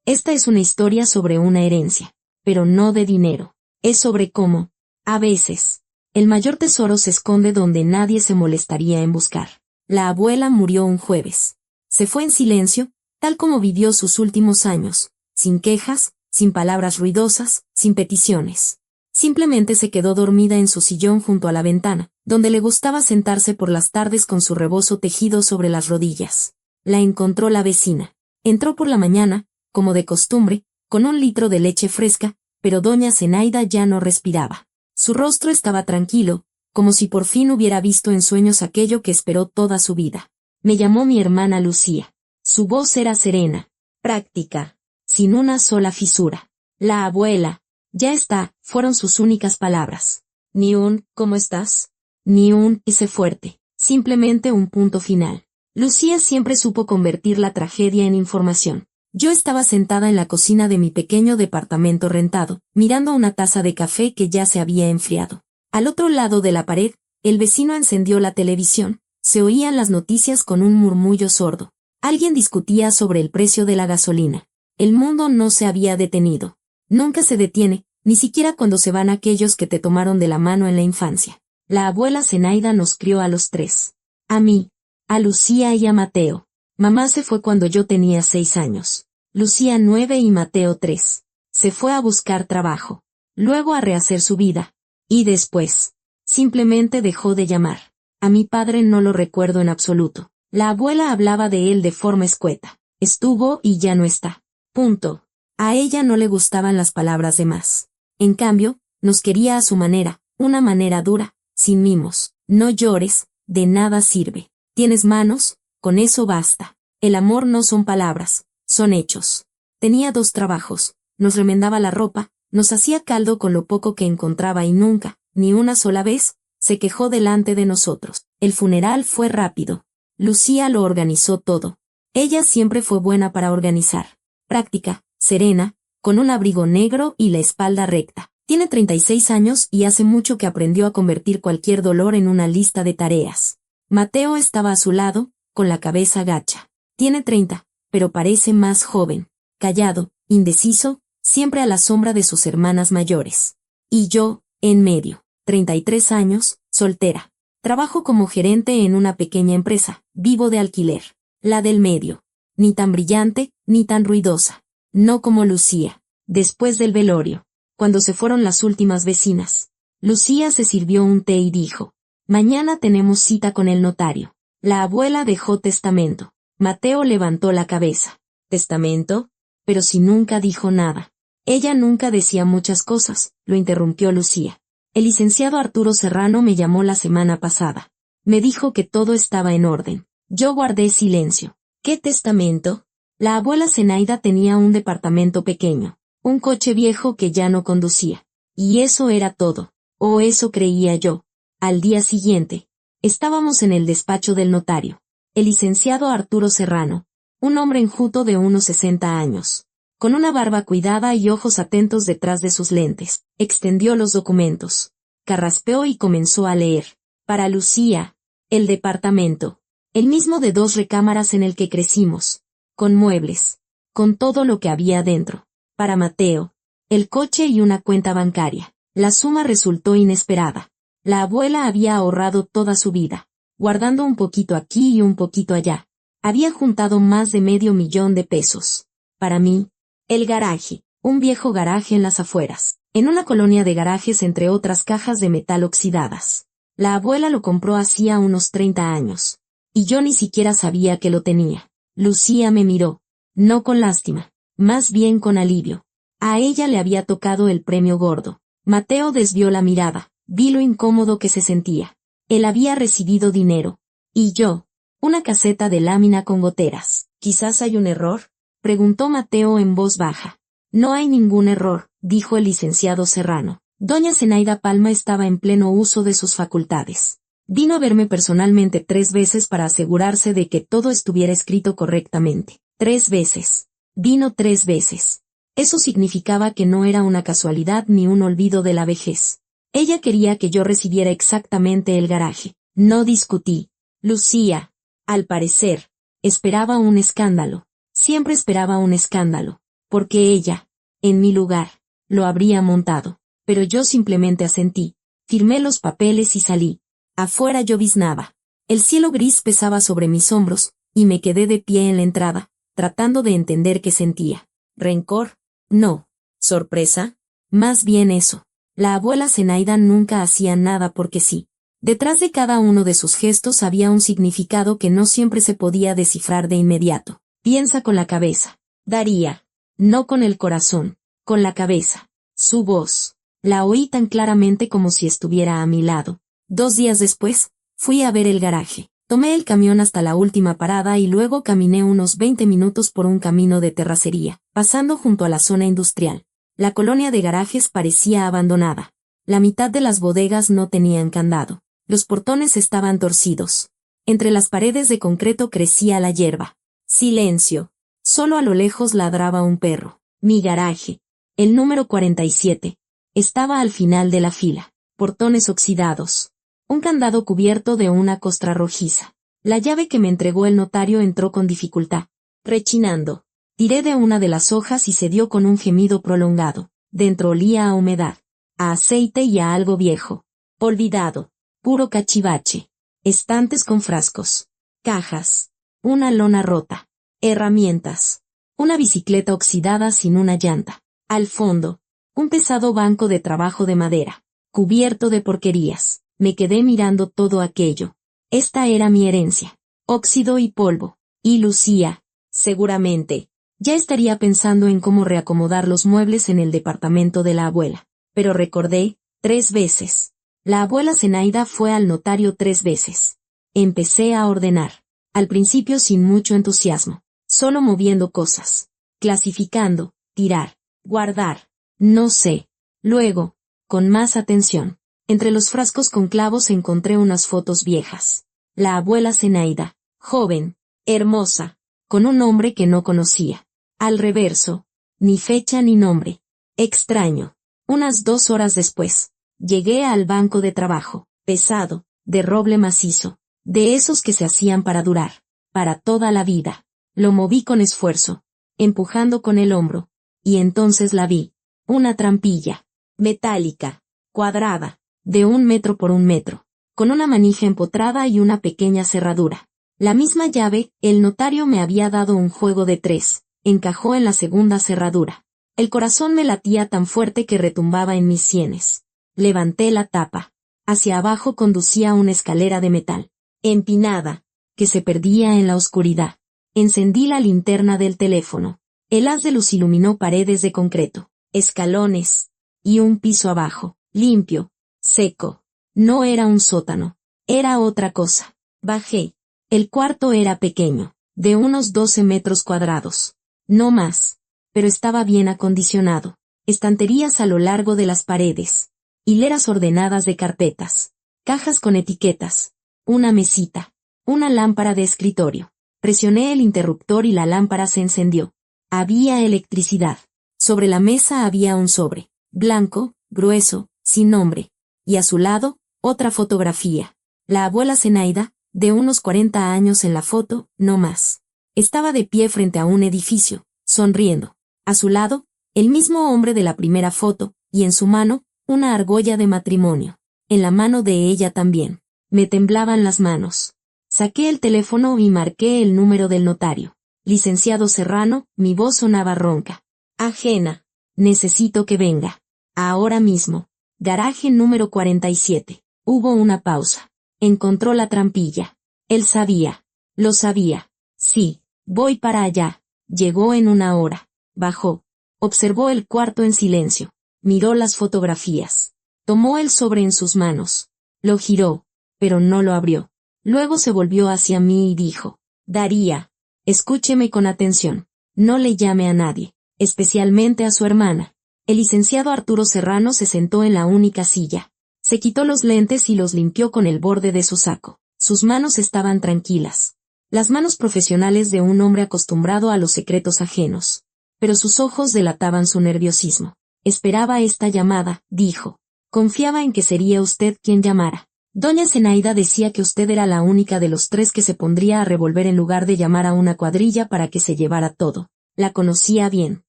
Esta es una historia sobre una herencia, pero no de dinero. Es sobre cómo, a veces, el mayor tesoro se esconde donde nadie se molestaría en buscar. La abuela murió un jueves. Se fue en silencio, tal como vivió sus últimos años, sin quejas, sin palabras ruidosas, sin peticiones. Simplemente se quedó dormida en su sillón junto a la ventana, donde le gustaba sentarse por las tardes con su rebozo tejido sobre las rodillas. La encontró la vecina. Entró por la mañana, como de costumbre, con 1 litro de leche fresca, pero doña Zenaida ya no respiraba. Su rostro estaba tranquilo, como si por fin hubiera visto en sueños aquello que esperó toda su vida. Me llamó mi hermana Lucía. Su voz era serena, práctica, sin una sola fisura. La abuela, ya está, fueron sus únicas palabras. Ni un ¿cómo estás? Ni un ese fuerte, simplemente un punto final. Lucía siempre supo convertir la tragedia en información. Yo estaba sentada en la cocina de mi pequeño departamento rentado, mirando una taza de café que ya se había enfriado. Al otro lado de la pared, el vecino encendió la televisión, se oían las noticias con un murmullo sordo. Alguien discutía sobre el precio de la gasolina. El mundo no se había detenido. Nunca se detiene, ni siquiera cuando se van aquellos que te tomaron de la mano en la infancia. La abuela Zenaida nos crió a los 3. A mí, a Lucía y a Mateo. Mamá se fue cuando yo tenía 6 años. Lucía 9 y Mateo 3. Se fue a buscar trabajo. Luego a rehacer su vida. Y después, simplemente dejó de llamar. A mi padre no lo recuerdo en absoluto. La abuela hablaba de él de forma escueta. Estuvo y ya no está. Punto. A ella no le gustaban las palabras de más. En cambio, nos quería a su manera, una manera dura, sin mimos. No llores, de nada sirve. ¿Tienes manos? Con eso basta. El amor no son palabras, son hechos. Tenía 2 trabajos, nos remendaba la ropa, nos hacía caldo con lo poco que encontraba y nunca, ni una sola vez, se quejó delante de nosotros. El funeral fue rápido. Lucía lo organizó todo. Ella siempre fue buena para organizar. Práctica, serena, con un abrigo negro y la espalda recta. Tiene 36 años y hace mucho que aprendió a convertir cualquier dolor en una lista de tareas. Mateo estaba a su lado, con la cabeza gacha. Tiene 30, pero parece más joven. Callado, indeciso, siempre a la sombra de sus hermanas mayores. Y yo, en medio. 33 años, soltera. Trabajo como gerente en una pequeña empresa, vivo de alquiler. La del medio. Ni tan brillante, ni tan ruidosa. No como Lucía. Después del velorio, cuando se fueron las últimas vecinas, Lucía se sirvió un té y dijo: mañana tenemos cita con el notario. La abuela dejó testamento. Mateo levantó la cabeza. ¿Testamento? Pero si nunca dijo nada. Ella nunca decía muchas cosas, lo interrumpió Lucía. El licenciado Arturo Serrano me llamó la semana pasada. Me dijo que todo estaba en orden. Yo guardé silencio. ¿Qué testamento? La abuela Zenaida tenía un departamento pequeño, un coche viejo que ya no conducía. Y eso era todo. O eso creía yo. Al día siguiente, estábamos en el despacho del notario. El licenciado Arturo Serrano, un hombre enjuto de unos 60 años, con una barba cuidada y ojos atentos detrás de sus lentes, extendió los documentos, carraspeó y comenzó a leer. Para Lucía, el departamento, el mismo de 2 recámaras en el que crecimos, con muebles, con todo lo que había dentro. Para Mateo, el coche y una cuenta bancaria. La suma resultó inesperada. La abuela había ahorrado toda su vida, guardando un poquito aquí y un poquito allá. Había juntado más de $500,000 Para mí, el garaje, un viejo garaje en las afueras, en una colonia de garajes entre otras cajas de metal oxidadas. La abuela lo compró hacía unos 30 años. Y yo ni siquiera sabía que lo tenía. Lucía me miró, no con lástima, más bien con alivio. A ella le había tocado el premio gordo. Mateo desvió la mirada, vi lo incómodo que se sentía. Él había recibido dinero. Y yo, una caseta de lámina con goteras. ¿Quizás hay un error?, preguntó Mateo en voz baja. No hay ningún error, dijo el licenciado Serrano. Doña Zenaida Palma estaba en pleno uso de sus facultades. Vino a verme personalmente 3 veces para asegurarse de que todo estuviera escrito correctamente. 3 veces. Vino 3 veces. Eso significaba que no era una casualidad ni un olvido de la vejez. Ella quería que yo recibiera exactamente el garaje. No discutí. Lucía, al parecer, esperaba un escándalo. Siempre esperaba un escándalo. porque ella, en mi lugar, lo habría montado. Pero yo simplemente asentí, firmé los papeles y salí. Afuera lloviznaba. El cielo gris pesaba sobre mis hombros, y me quedé de pie en la entrada, tratando de entender qué sentía. ¿Rencor? No. ¿Sorpresa? Más bien eso. La abuela Zenaida nunca hacía nada porque sí. Detrás de cada uno de sus gestos había un significado que no siempre se podía descifrar de inmediato. Piensa con la cabeza. Daría. No con el corazón, con la cabeza. Su voz. La oí tan claramente como si estuviera a mi lado. 2 días después, fui a ver el garaje. Tomé el camión hasta la última parada y luego caminé unos 20 minutos por un camino de terracería, pasando junto a la zona industrial. La colonia de garajes parecía abandonada. La mitad de las bodegas no tenían candado. Los portones estaban torcidos. Entre las paredes de concreto crecía la hierba. Silencio. Solo a lo lejos ladraba un perro. Mi garaje, el número 47, estaba al final de la fila. Portones oxidados. Un candado cubierto de una costra rojiza. La llave que me entregó el notario entró con dificultad. Rechinando. Tiré de una de las hojas y se dio con un gemido prolongado. Dentro olía a humedad, a aceite y a algo viejo. Olvidado. Puro cachivache. Estantes con frascos. Cajas. Una lona rota. Herramientas. Una bicicleta oxidada sin una llanta. Al fondo, un pesado banco de trabajo de madera, cubierto de porquerías. Me quedé mirando todo aquello. Esta era mi herencia. Óxido y polvo. Y Lucía, seguramente, ya estaría pensando en cómo reacomodar los muebles en el departamento de la abuela. Pero recordé, 3 veces. La abuela Zenaida fue al notario 3 veces. Empecé a ordenar. Al principio sin mucho entusiasmo. Solo moviendo cosas. Clasificando, tirar, guardar. No sé. Luego, con más atención. Entre los frascos con clavos encontré unas fotos viejas. La abuela Zenaida, joven, hermosa, con un nombre que no conocía. Al reverso, ni fecha ni nombre. Extraño. Unas 2 horas después, llegué al banco de trabajo, pesado, de roble macizo, de esos que se hacían para durar, para toda la vida. Lo moví con esfuerzo, empujando con el hombro, y entonces la vi. Una trampilla, metálica, cuadrada, de 1 metro por 1 metro, con una manija empotrada y una pequeña cerradura. La misma llave, el notario me había dado un juego de 3, encajó en la segunda cerradura. El corazón me latía tan fuerte que retumbaba en mis sienes. Levanté la tapa. Hacia abajo conducía una escalera de metal, empinada, que se perdía en la oscuridad. Encendí la linterna del teléfono. El haz de luz iluminó paredes de concreto, escalones, y un piso abajo, limpio, seco. No era un sótano, era otra cosa. Bajé. El cuarto era pequeño, de unos 12 metros cuadrados. No más. Pero estaba bien acondicionado. Estanterías a lo largo de las paredes. Hileras ordenadas de carpetas. Cajas con etiquetas. Una mesita. Una lámpara de escritorio. Presioné el interruptor y la lámpara se encendió. Había electricidad. Sobre la mesa había un sobre. Blanco, grueso, sin nombre. Y a su lado, otra fotografía. La abuela Zenaida, de unos 40 años en la foto, no más. Estaba de pie frente a un edificio, sonriendo. A su lado, el mismo hombre de la primera foto, y en su mano, una argolla de matrimonio. En la mano de ella también. Me temblaban las manos. Saqué el teléfono y marqué el número del notario. Licenciado Serrano, mi voz sonaba ronca. Ajena. Necesito que venga. Ahora mismo. Garaje número 47. Hubo una pausa. Encontró la trampilla. Él sabía. Lo sabía. Sí, voy para allá. Llegó en 1 hora. Bajó. Observó el cuarto en silencio. Miró las fotografías. Tomó el sobre en sus manos. Lo giró, pero no lo abrió. Luego se volvió hacia mí y dijo, Daría, escúcheme con atención. No le llame a nadie, especialmente a su hermana. El licenciado Arturo Serrano se sentó en la única silla. Se quitó los lentes y los limpió con el borde de su saco. Sus manos estaban tranquilas. Las manos profesionales de un hombre acostumbrado a los secretos ajenos. Pero sus ojos delataban su nerviosismo. Esperaba esta llamada, dijo. Confiaba en que sería usted quien llamara. Doña Zenaida decía que usted era la única de los 3 que se pondría a revolver en lugar de llamar a una cuadrilla para que se llevara todo. La conocía bien.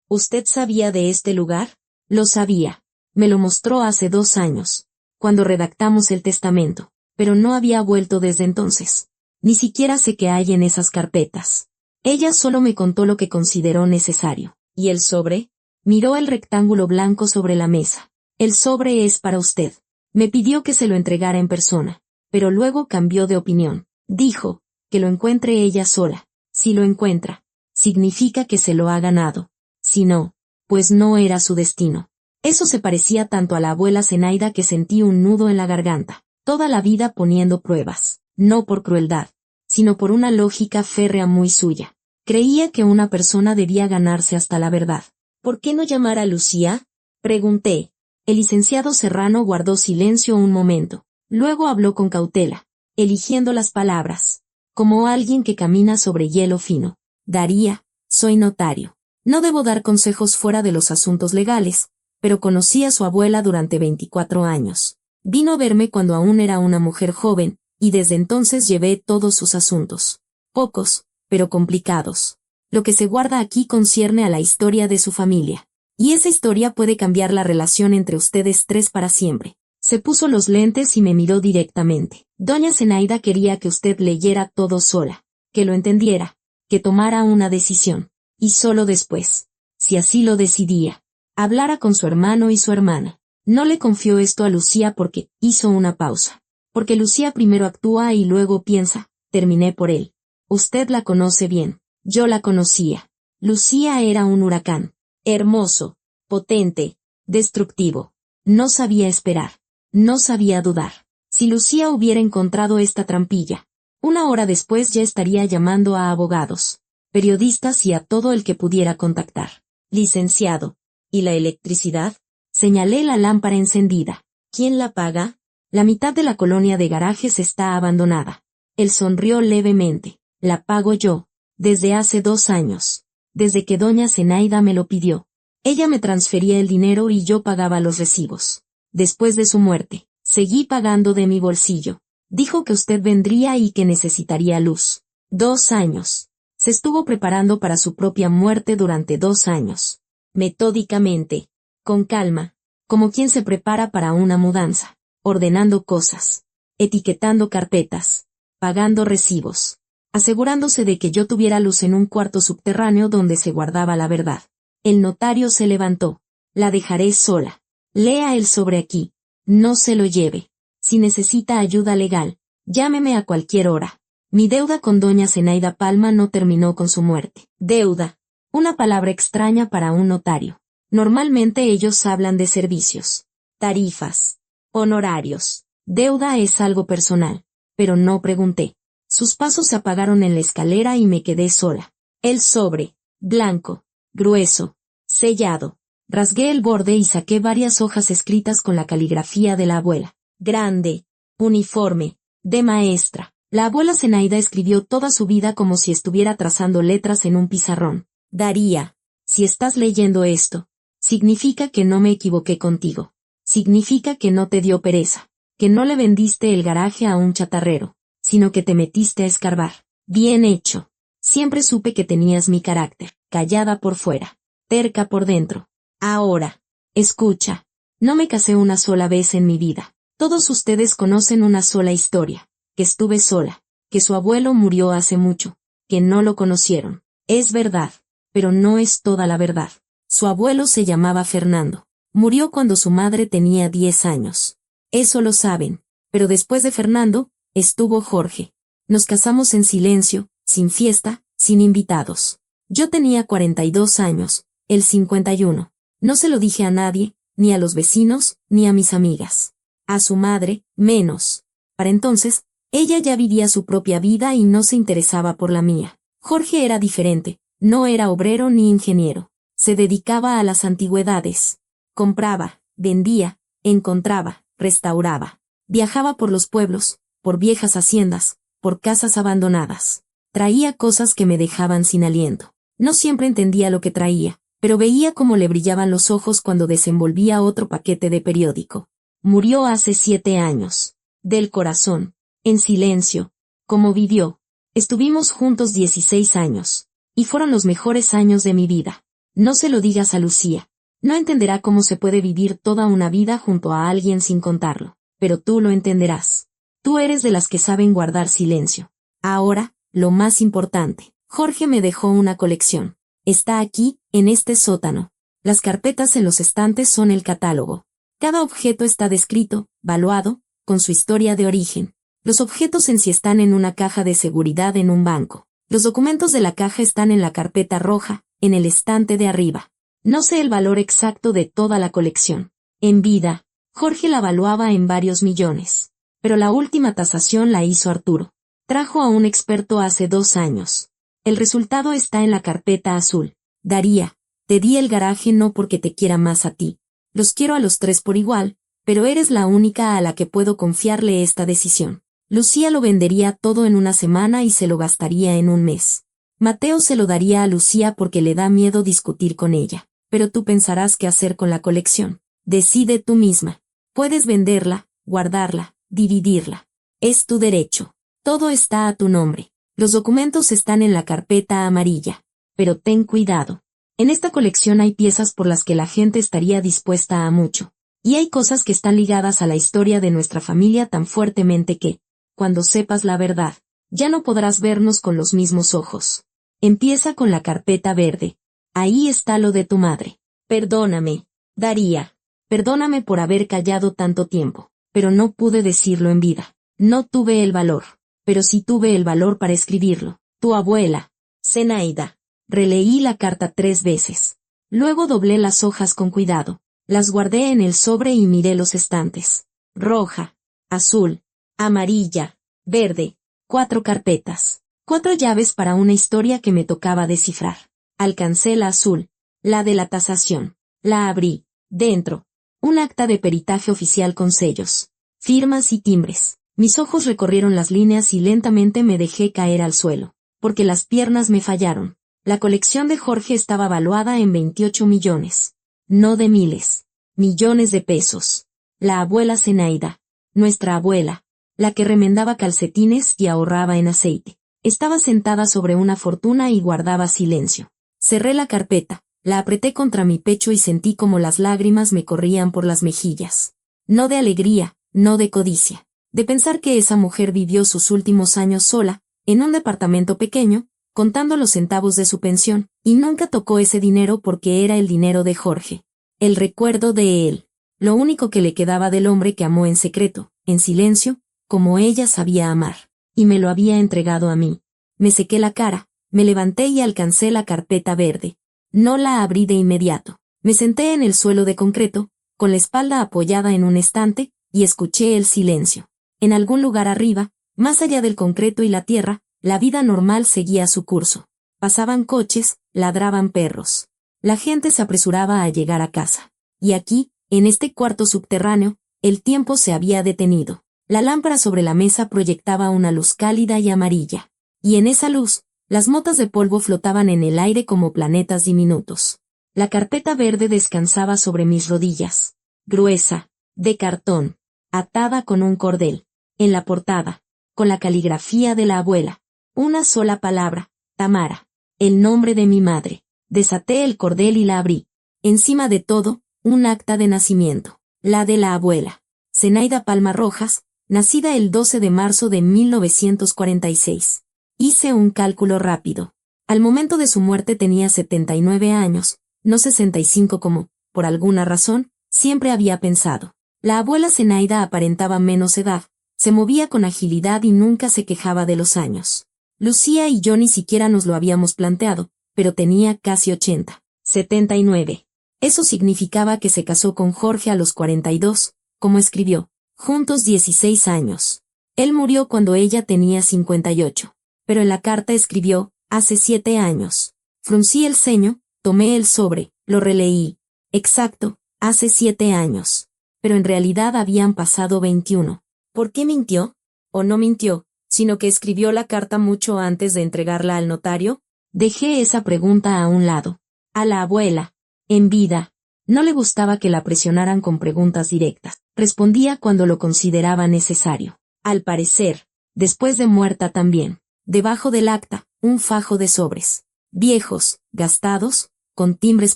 ¿Usted sabía de este lugar? Lo sabía. Me lo mostró hace 2 años, cuando redactamos el testamento, pero no había vuelto desde entonces. Ni siquiera sé qué hay en esas carpetas. Ella solo me contó lo que consideró necesario. ¿Y el sobre? Miró el rectángulo blanco sobre la mesa. El sobre es para usted. Me pidió que se lo entregara en persona, pero luego cambió de opinión. Dijo, que lo encuentre ella sola. Si lo encuentra, significa que se lo ha ganado. Si no, pues no era su destino. Eso se parecía tanto a la abuela Zenaida que sentí un nudo en la garganta. Toda la vida poniendo pruebas, no por crueldad, sino por una lógica férrea muy suya. Creía que una persona debía ganarse hasta la verdad. ¿Por qué no llamar a Lucía? Pregunté. El licenciado Serrano guardó silencio un momento. Luego habló con cautela, eligiendo las palabras, como alguien que camina sobre hielo fino. Daría, soy notario. No debo dar consejos fuera de los asuntos legales, pero conocí a su abuela durante 24 años. Vino a verme cuando aún era una mujer joven, y desde entonces llevé todos sus asuntos. Pocos, pero complicados. Lo que se guarda aquí concierne a la historia de su familia. Y esa historia puede cambiar la relación entre ustedes tres para siempre. Se puso los lentes y me miró directamente. Doña Zenaida quería que usted leyera todo sola, que lo entendiera, que tomara una decisión. Y solo después, si así lo decidía, hablara con su hermano y su hermana. No le confió esto a Lucía porque hizo una pausa. Porque Lucía primero actúa y luego piensa, terminé por él. Usted la conoce bien. Yo la conocía. Lucía era un huracán. Hermoso, potente, destructivo. No sabía esperar. No sabía dudar. Si Lucía hubiera encontrado esta trampilla, 1 hora después ya estaría llamando a abogados, periodistas y a todo el que pudiera contactar. Licenciado. ¿Y la electricidad? Señalé la lámpara encendida. ¿Quién la paga? La mitad de la colonia de garajes está abandonada. Él sonrió levemente. La pago yo. Desde hace 2 años. Desde que doña Zenaida me lo pidió. Ella me transfería el dinero y yo pagaba los recibos. Después de su muerte, seguí pagando de mi bolsillo. Dijo que usted vendría y que necesitaría luz. 2 años. Se estuvo preparando para su propia muerte durante 2 años. Metódicamente, con calma, como quien se prepara para una mudanza, ordenando cosas, etiquetando carpetas, pagando recibos, asegurándose de que yo tuviera luz en un cuarto subterráneo donde se guardaba la verdad. El notario se levantó. La dejaré sola. Lea el sobre aquí. No se lo lleve. Si necesita ayuda legal, llámeme a cualquier hora. Mi deuda con doña Zenaida Palma no terminó con su muerte. Deuda. Una palabra extraña para un notario. Normalmente ellos hablan de servicios, tarifas, honorarios. Deuda es algo personal. Pero no pregunté. Sus pasos se apagaron en la escalera y me quedé sola. El sobre, blanco, grueso, sellado. Rasgué el borde y saqué varias hojas escritas con la caligrafía de la abuela. Grande, uniforme, de maestra. La abuela Zenaida escribió toda su vida como si estuviera trazando letras en un pizarrón. Daría, si estás leyendo esto, significa que no me equivoqué contigo. Significa que no te dio pereza, que no le vendiste el garaje a un chatarrero, sino que te metiste a escarbar. Bien hecho. Siempre supe que tenías mi carácter, callada por fuera, terca por dentro. Ahora, escucha, no me casé una sola vez en mi vida. Todos ustedes conocen una sola historia, que estuve sola, que su abuelo murió hace mucho, que no lo conocieron. Es verdad, pero no es toda la verdad. Su abuelo se llamaba Fernando. Murió cuando su madre tenía 10 años. Eso lo saben, pero después de Fernando, estuvo Jorge. Nos casamos en silencio, sin fiesta, sin invitados. Yo tenía 42 años, él 51. No se lo dije a nadie, ni a los vecinos, ni a mis amigas. A su madre, menos. Para entonces, ella ya vivía su propia vida y no se interesaba por la mía. Jorge era diferente, no era obrero ni ingeniero. Se dedicaba a las antigüedades. Compraba, vendía, encontraba, restauraba. Viajaba por los pueblos, por viejas haciendas, por casas abandonadas. Traía cosas que me dejaban sin aliento. No siempre entendía lo que traía, pero veía cómo le brillaban los ojos cuando desenvolvía otro paquete de periódico. Murió hace 7 años. Del corazón, en silencio. Como vivió. Estuvimos juntos 16 años. Y fueron los mejores años de mi vida. No se lo digas a Lucía. No entenderá cómo se puede vivir toda una vida junto a alguien sin contarlo, pero tú lo entenderás. Tú eres de las que saben guardar silencio. Ahora, lo más importante. Jorge me dejó una colección. Está aquí, en este sótano. Las carpetas en los estantes son el catálogo. Cada objeto está descrito, valuado, con su historia de origen. Los objetos en sí están en una caja de seguridad en un banco. Los documentos de la caja están en la carpeta roja, en el estante de arriba. No sé el valor exacto de toda la colección. En vida, Jorge la valuaba en varios millones. Pero la última tasación la hizo Arturo. Trajo a un experto hace 2 años. El resultado está en la carpeta azul. Daría, te di el garaje no porque te quiera más a ti. Los quiero a los 3 por igual, pero eres la única a la que puedo confiarle esta decisión. Lucía lo vendería todo en una semana y se lo gastaría en un mes. Mateo se lo daría a Lucía porque le da miedo discutir con ella. Pero tú pensarás qué hacer con la colección. Decide tú misma. Puedes venderla, guardarla, dividirla. Es tu derecho. Todo está a tu nombre. Los documentos están en la carpeta amarilla. Pero ten cuidado. En esta colección hay piezas por las que la gente estaría dispuesta a mucho. Y hay cosas que están ligadas a la historia de nuestra familia tan fuertemente que, cuando sepas la verdad, ya no podrás vernos con los mismos ojos. Empieza con la carpeta verde. Ahí está lo de tu madre. Perdóname, Daría. Perdóname por haber callado tanto tiempo, pero no pude decirlo en vida. No tuve el valor, pero sí tuve el valor para escribirlo. Tu abuela, Zenaida. Releí la carta 3 veces. Luego doblé las hojas con cuidado. Las guardé en el sobre y miré los estantes. Roja, azul, amarilla, verde. 4 carpetas. 4 llaves para una historia que me tocaba descifrar. Alcancé la azul, la de la tasación. La abrí. Dentro, un acta de peritaje oficial con sellos, firmas y timbres. Mis ojos recorrieron las líneas y lentamente me dejé caer al suelo, porque las piernas me fallaron. La colección de Jorge estaba valuada en 28 millones. No de miles. Millones de pesos. La abuela Zenaida, nuestra abuela, la que remendaba calcetines y ahorraba en aceite, estaba sentada sobre una fortuna y guardaba silencio. Cerré la carpeta, la apreté contra mi pecho y sentí como las lágrimas me corrían por las mejillas. No de alegría, no de codicia, de pensar que esa mujer vivió sus últimos años sola, en un departamento pequeño, contando los centavos de su pensión, y nunca tocó ese dinero porque era el dinero de Jorge. El recuerdo de él. Lo único que le quedaba del hombre que amó en secreto, en silencio, como ella sabía amar. Y me lo había entregado a mí. Me sequé la cara, me levanté y alcancé la carpeta verde. No la abrí de inmediato. Me senté en el suelo de concreto, con la espalda apoyada en un estante, y escuché el silencio. En algún lugar arriba, más allá del concreto y la tierra, la vida normal seguía su curso. Pasaban coches, ladraban perros. La gente se apresuraba a llegar a casa. Y aquí, en este cuarto subterráneo, el tiempo se había detenido. La lámpara sobre la mesa proyectaba una luz cálida y amarilla. Y en esa luz, las motas de polvo flotaban en el aire como planetas diminutos. La carpeta verde descansaba sobre mis rodillas. Gruesa, de cartón, atada con un cordel. En la portada, con la caligrafía de la abuela. Una sola palabra, Tamara. El nombre de mi madre. Desaté el cordel y la abrí. Encima de todo, un acta de nacimiento. La de la abuela. Zenaida Palma Rojas, nacida el 12 de marzo de 1946. Hice un cálculo rápido. Al momento de su muerte tenía 79 años, no 65 como, por alguna razón, siempre había pensado. La abuela Zenaida aparentaba menos edad, se movía con agilidad y nunca se quejaba de los años. Lucía y yo ni siquiera nos lo habíamos planteado, pero tenía casi 80. 79. Eso significaba que se casó con Jorge a los 42, como escribió, juntos 16 años. Él murió cuando ella tenía 58. Pero en la carta escribió, hace 7 años. Fruncí el ceño, tomé el sobre, lo releí. Exacto, hace 7 años. Pero en realidad habían pasado 21. ¿Por qué mintió? ¿O no mintió, sino que escribió la carta mucho antes de entregarla al notario? Dejé esa pregunta a un lado. A la abuela, en vida, no le gustaba que la presionaran con preguntas directas. Respondía cuando lo consideraba necesario. Al parecer, después de muerta también. Debajo del acta, un fajo de sobres. Viejos, gastados, con timbres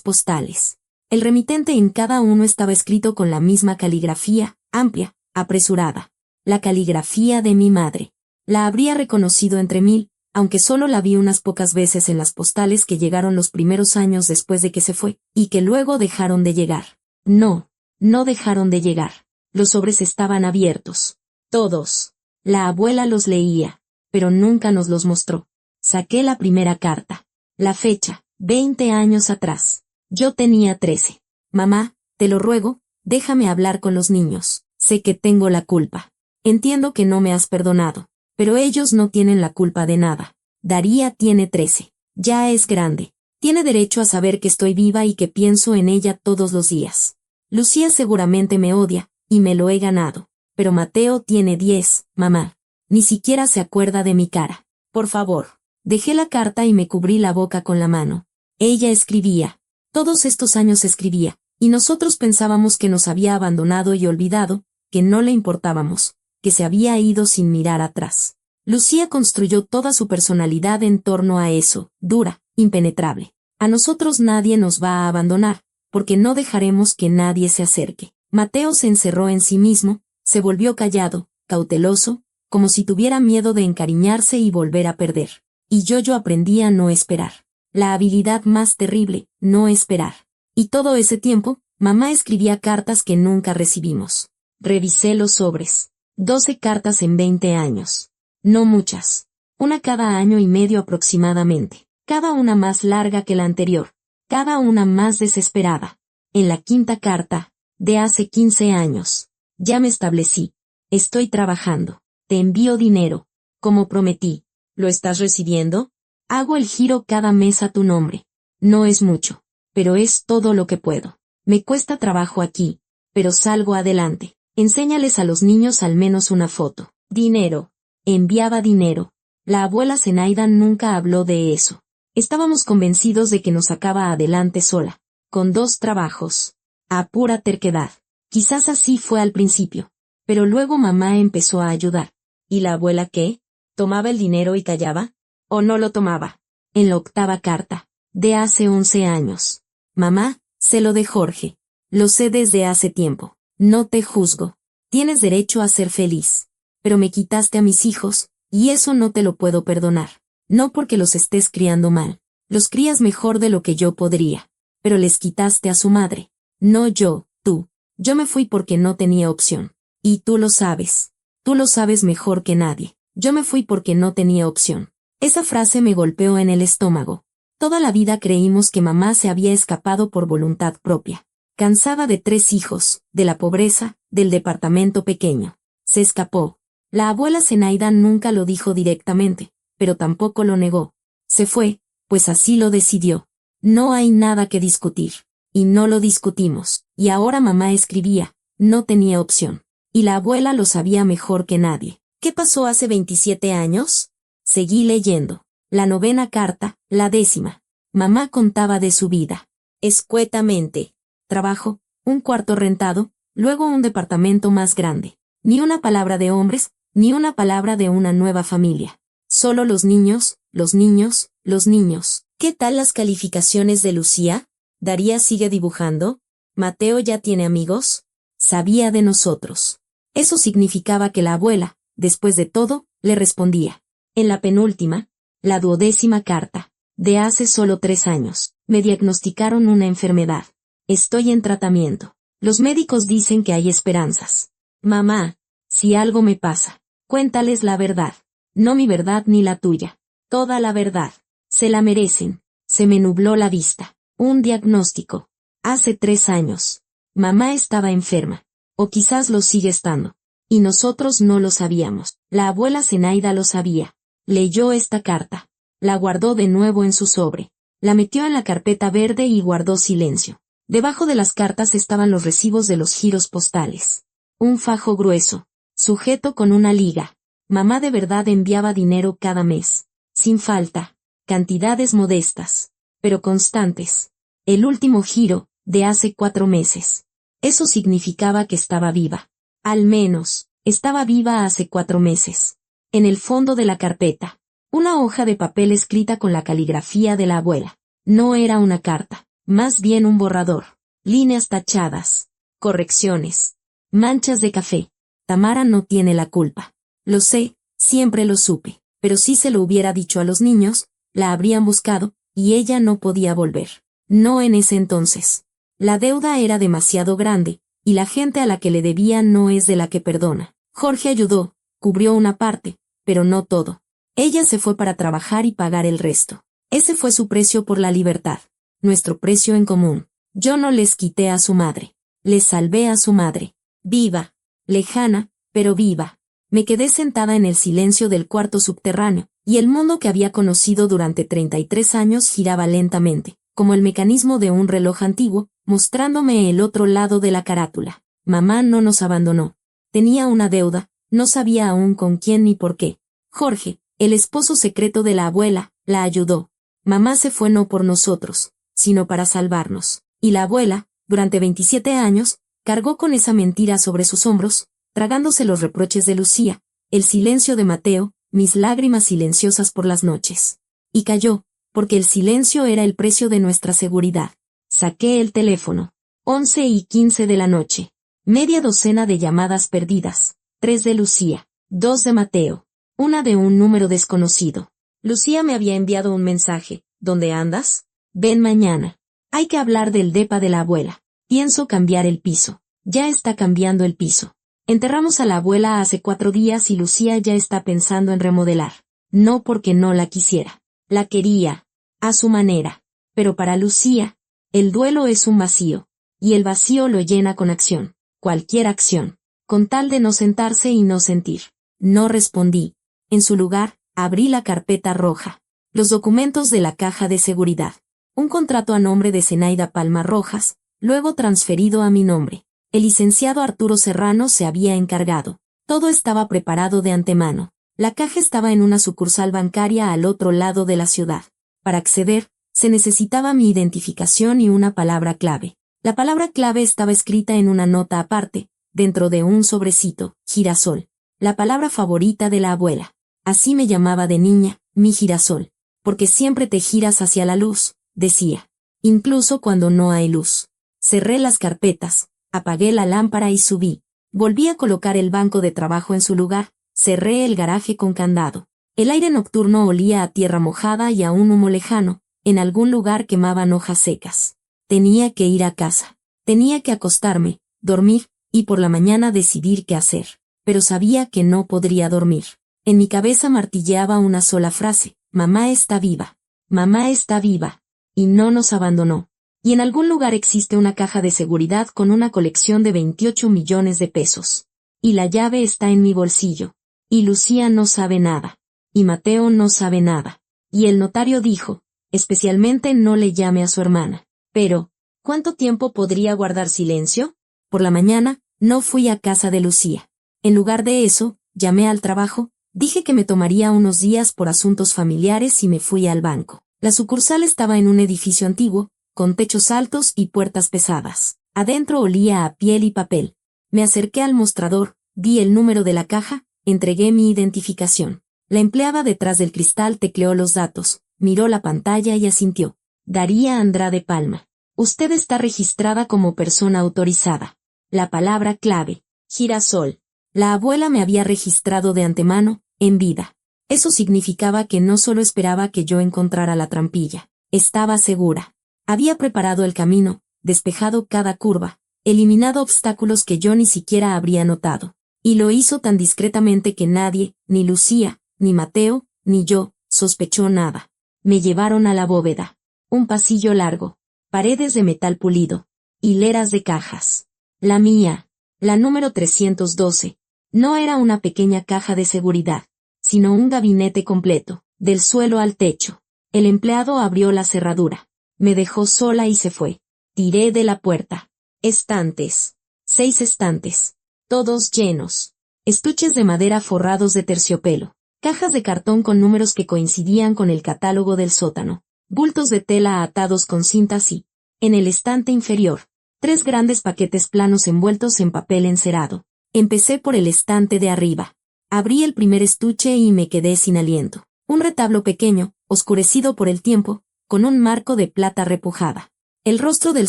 postales. El remitente en cada uno estaba escrito con la misma caligrafía, amplia, apresurada. La caligrafía de mi madre. La habría reconocido entre mil, aunque solo la vi unas pocas veces en las postales que llegaron los primeros años después de que se fue, y que luego dejaron de llegar. No, no dejaron de llegar. Los sobres estaban abiertos. Todos. La abuela los leía, pero nunca nos los mostró. Saqué la primera carta. La fecha, 20 años atrás. Yo tenía 13. Mamá, te lo ruego, déjame hablar con los niños. Sé que tengo la culpa. Entiendo que no me has perdonado, pero ellos no tienen la culpa de nada. Daría tiene 13. Ya es grande. Tiene derecho a saber que estoy viva y que pienso en ella todos los días. Lucía seguramente me odia, y me lo he ganado. Pero Mateo tiene 10, mamá. Ni siquiera se acuerda de mi cara. Por favor. Dejé la carta y me cubrí la boca con la mano. Ella escribía. Todos estos años escribía, y nosotros pensábamos que nos había abandonado y olvidado, que no le importábamos, que se había ido sin mirar atrás. Lucía construyó toda su personalidad en torno a eso, dura, impenetrable. A nosotros nadie nos va a abandonar, porque no dejaremos que nadie se acerque. Mateo se encerró en sí mismo, se volvió callado, cauteloso, como si tuviera miedo de encariñarse y volver a perder. Y yo aprendí a no esperar. La habilidad más terrible, no esperar. Y todo ese tiempo, mamá escribía cartas que nunca recibimos. Revisé los sobres. 12 cartas en 20 años. No muchas. Una cada año y medio aproximadamente. Cada una más larga que la anterior. Cada una más desesperada. En la quinta carta, de hace 15 años. Ya me establecí. Estoy trabajando. Te envío dinero. Como prometí. ¿Lo estás recibiendo? Hago el giro cada mes a tu nombre. No es mucho, pero es todo lo que puedo. Me cuesta trabajo aquí, pero salgo adelante. Enséñales a los niños al menos una foto. Dinero. Enviaba dinero. La abuela Zenaida nunca habló de eso. Estábamos convencidos de que nos sacaba adelante sola, con 2 trabajos. A pura terquedad. Quizás así fue al principio, pero luego mamá empezó a ayudar. ¿Y la abuela qué? ¿Tomaba el dinero y callaba? ¿O no lo tomaba? En la 8ª carta, de hace 11 años. Mamá, sé lo de Jorge. Lo sé desde hace tiempo. No te juzgo. Tienes derecho a ser feliz. Pero me quitaste a mis hijos, y eso no te lo puedo perdonar. No porque los estés criando mal. Los crías mejor de lo que yo podría. Pero les quitaste a su madre. No yo, tú. Yo me fui porque no tenía opción. Y tú lo sabes. Tú lo sabes mejor que nadie. Yo me fui porque no tenía opción. Esa frase me golpeó en el estómago. Toda la vida creímos que mamá se había escapado por voluntad propia. Cansada de 3 hijos, de la pobreza, del departamento pequeño. Se escapó. La abuela Zenaida nunca lo dijo directamente, pero tampoco lo negó. Se fue, pues así lo decidió. No hay nada que discutir. Y no lo discutimos. Y ahora mamá escribía, no tenía opción. Y la abuela lo sabía mejor que nadie. ¿Qué pasó hace 27 años? Seguí leyendo. La 9ª carta, la 10ª. Mamá contaba de su vida. Escuetamente. Trabajo, un cuarto rentado, luego un departamento más grande. Ni una palabra de hombres, ni una palabra de una nueva familia. Solo los niños, los niños, los niños. ¿Qué tal las calificaciones de Lucía? ¿Daría sigue dibujando? ¿Mateo ya tiene amigos? Sabía de nosotros. Eso significaba que la abuela, después de todo, le respondía. En la penúltima, la 12ª carta, de hace solo 3 años, me diagnosticaron una enfermedad. Estoy en tratamiento. Los médicos dicen que hay esperanzas. Mamá, si algo me pasa, cuéntales la verdad. No mi verdad ni la tuya. Toda la verdad. Se la merecen. Se me nubló la vista. Un diagnóstico. Hace 3 años. Mamá estaba enferma. O quizás lo sigue estando. Y nosotros no lo sabíamos. La abuela Zenaida lo sabía. Leyó esta carta. La guardó de nuevo en su sobre. La metió en la carpeta verde y guardó silencio. Debajo de las cartas estaban los recibos de los giros postales. Un fajo grueso, sujeto con una liga. Mamá de verdad enviaba dinero cada mes. Sin falta. Cantidades modestas. Pero constantes. El último giro, de hace 4 meses. Eso significaba que estaba viva. Al menos, estaba viva hace 4 meses. En el fondo de la carpeta, una hoja de papel escrita con la caligrafía de la abuela. No era una carta, Más bien un borrador. Líneas tachadas. Correcciones. Manchas de café. Tamara no tiene la culpa. Lo sé, siempre lo supe. Pero si se lo hubiera dicho a los niños, la habrían buscado, y ella no podía volver. No en ese entonces. La deuda era demasiado grande, y la gente a la que le debía no es de la que perdona. Jorge ayudó, cubrió una parte, pero no todo. Ella se fue para trabajar y pagar el resto. Ese fue su precio por la libertad. Nuestro precio en común. Yo no les quité a su madre. Les salvé a su madre. Viva. Lejana, pero viva. Me quedé sentada en el silencio del cuarto subterráneo, y el mundo que había conocido durante 33 años giraba lentamente, como el mecanismo de un reloj antiguo, mostrándome el otro lado de la carátula. Mamá no nos abandonó. Tenía una deuda, no sabía aún con quién ni por qué. Jorge, el esposo secreto de la abuela, la ayudó. Mamá se fue no por nosotros, sino para salvarnos. Y la abuela, durante 27 años, cargó con esa mentira sobre sus hombros, tragándose los reproches de Lucía, el silencio de Mateo, mis lágrimas silenciosas por las noches. Y cayó, porque el silencio era el precio de nuestra seguridad. Saqué el teléfono. 11:15 de la noche. Media docena de llamadas perdidas. 3 de Lucía. 2 de Mateo. Una de un número desconocido. Lucía me había enviado un mensaje. ¿Dónde andas? Ven mañana. Hay que hablar del depa de la abuela. Pienso cambiar el piso. Ya está cambiando el piso. Enterramos a la abuela hace 4 días y Lucía ya está pensando en remodelar. No porque no la quisiera. La quería. A su manera. Pero para Lucía, el duelo es un vacío. Y el vacío lo llena con acción. Cualquier acción. Con tal de no sentarse y no sentir. No respondí. En su lugar, abrí la carpeta roja. Los documentos de la caja de seguridad. Un contrato a nombre de Zenaida Palma Rojas, luego transferido a mi nombre. El licenciado Arturo Serrano se había encargado. Todo estaba preparado de antemano. La caja estaba en una sucursal bancaria al otro lado de la ciudad. Para acceder, se necesitaba mi identificación y una palabra clave. La palabra clave estaba escrita en una nota aparte, dentro de un sobrecito, girasol. La palabra favorita de la abuela. Así me llamaba de niña, mi girasol. Porque siempre te giras hacia la luz, decía. Incluso cuando no hay luz. Cerré las carpetas, apagué la lámpara y subí. Volví a colocar el banco de trabajo en su lugar, cerré el garaje con candado. El aire nocturno olía a tierra mojada y a un humo lejano, en algún lugar quemaban hojas secas. Tenía que ir a casa. Tenía que acostarme, dormir, y por la mañana decidir qué hacer. Pero sabía que no podría dormir. En mi cabeza martilleaba una sola frase: mamá está viva. Mamá está viva. Y no nos abandonó. Y en algún lugar existe una caja de seguridad con una colección de 28 millones de pesos. Y la llave está en mi bolsillo. Y Lucía no sabe nada. Y Mateo no sabe nada. Y el notario dijo, especialmente no le llame a su hermana. Pero, ¿cuánto tiempo podría guardar silencio? Por la mañana, no fui a casa de Lucía. En lugar de eso, llamé al trabajo, dije que me tomaría unos días por asuntos familiares y me fui al banco. La sucursal estaba en un edificio antiguo, con techos altos y puertas pesadas. Adentro olía a piel y papel. Me acerqué al mostrador, di el número de la caja, entregué mi identificación. La empleada detrás del cristal tecleó los datos, miró la pantalla y asintió. Daría Andrade Palma. Usted está registrada como persona autorizada. La palabra clave. Girasol. La abuela me había registrado de antemano, en vida. Eso significaba que no solo esperaba que yo encontrara la trampilla. Estaba segura. Había preparado el camino, despejado cada curva, eliminado obstáculos que yo ni siquiera habría notado. Y lo hizo tan discretamente que nadie, ni Lucía, ni Mateo, ni yo, sospechó nada. Me llevaron a la bóveda. Un pasillo largo. Paredes de metal pulido. Hileras de cajas. La mía. La número 312. No era una pequeña caja de seguridad, sino un gabinete completo, del suelo al techo. El empleado abrió la cerradura. Me dejó sola y se fue. Tiré de la puerta. Estantes. 6 estantes. Todos llenos. Estuches de madera forrados de terciopelo. Cajas de cartón con números que coincidían con el catálogo del sótano. Bultos de tela atados con cintas y, en el estante inferior, 3 grandes paquetes planos envueltos en papel encerado. Empecé por el estante de arriba. Abrí el primer estuche y me quedé sin aliento. Un retablo pequeño, oscurecido por el tiempo, con un marco de plata repujada. El rostro del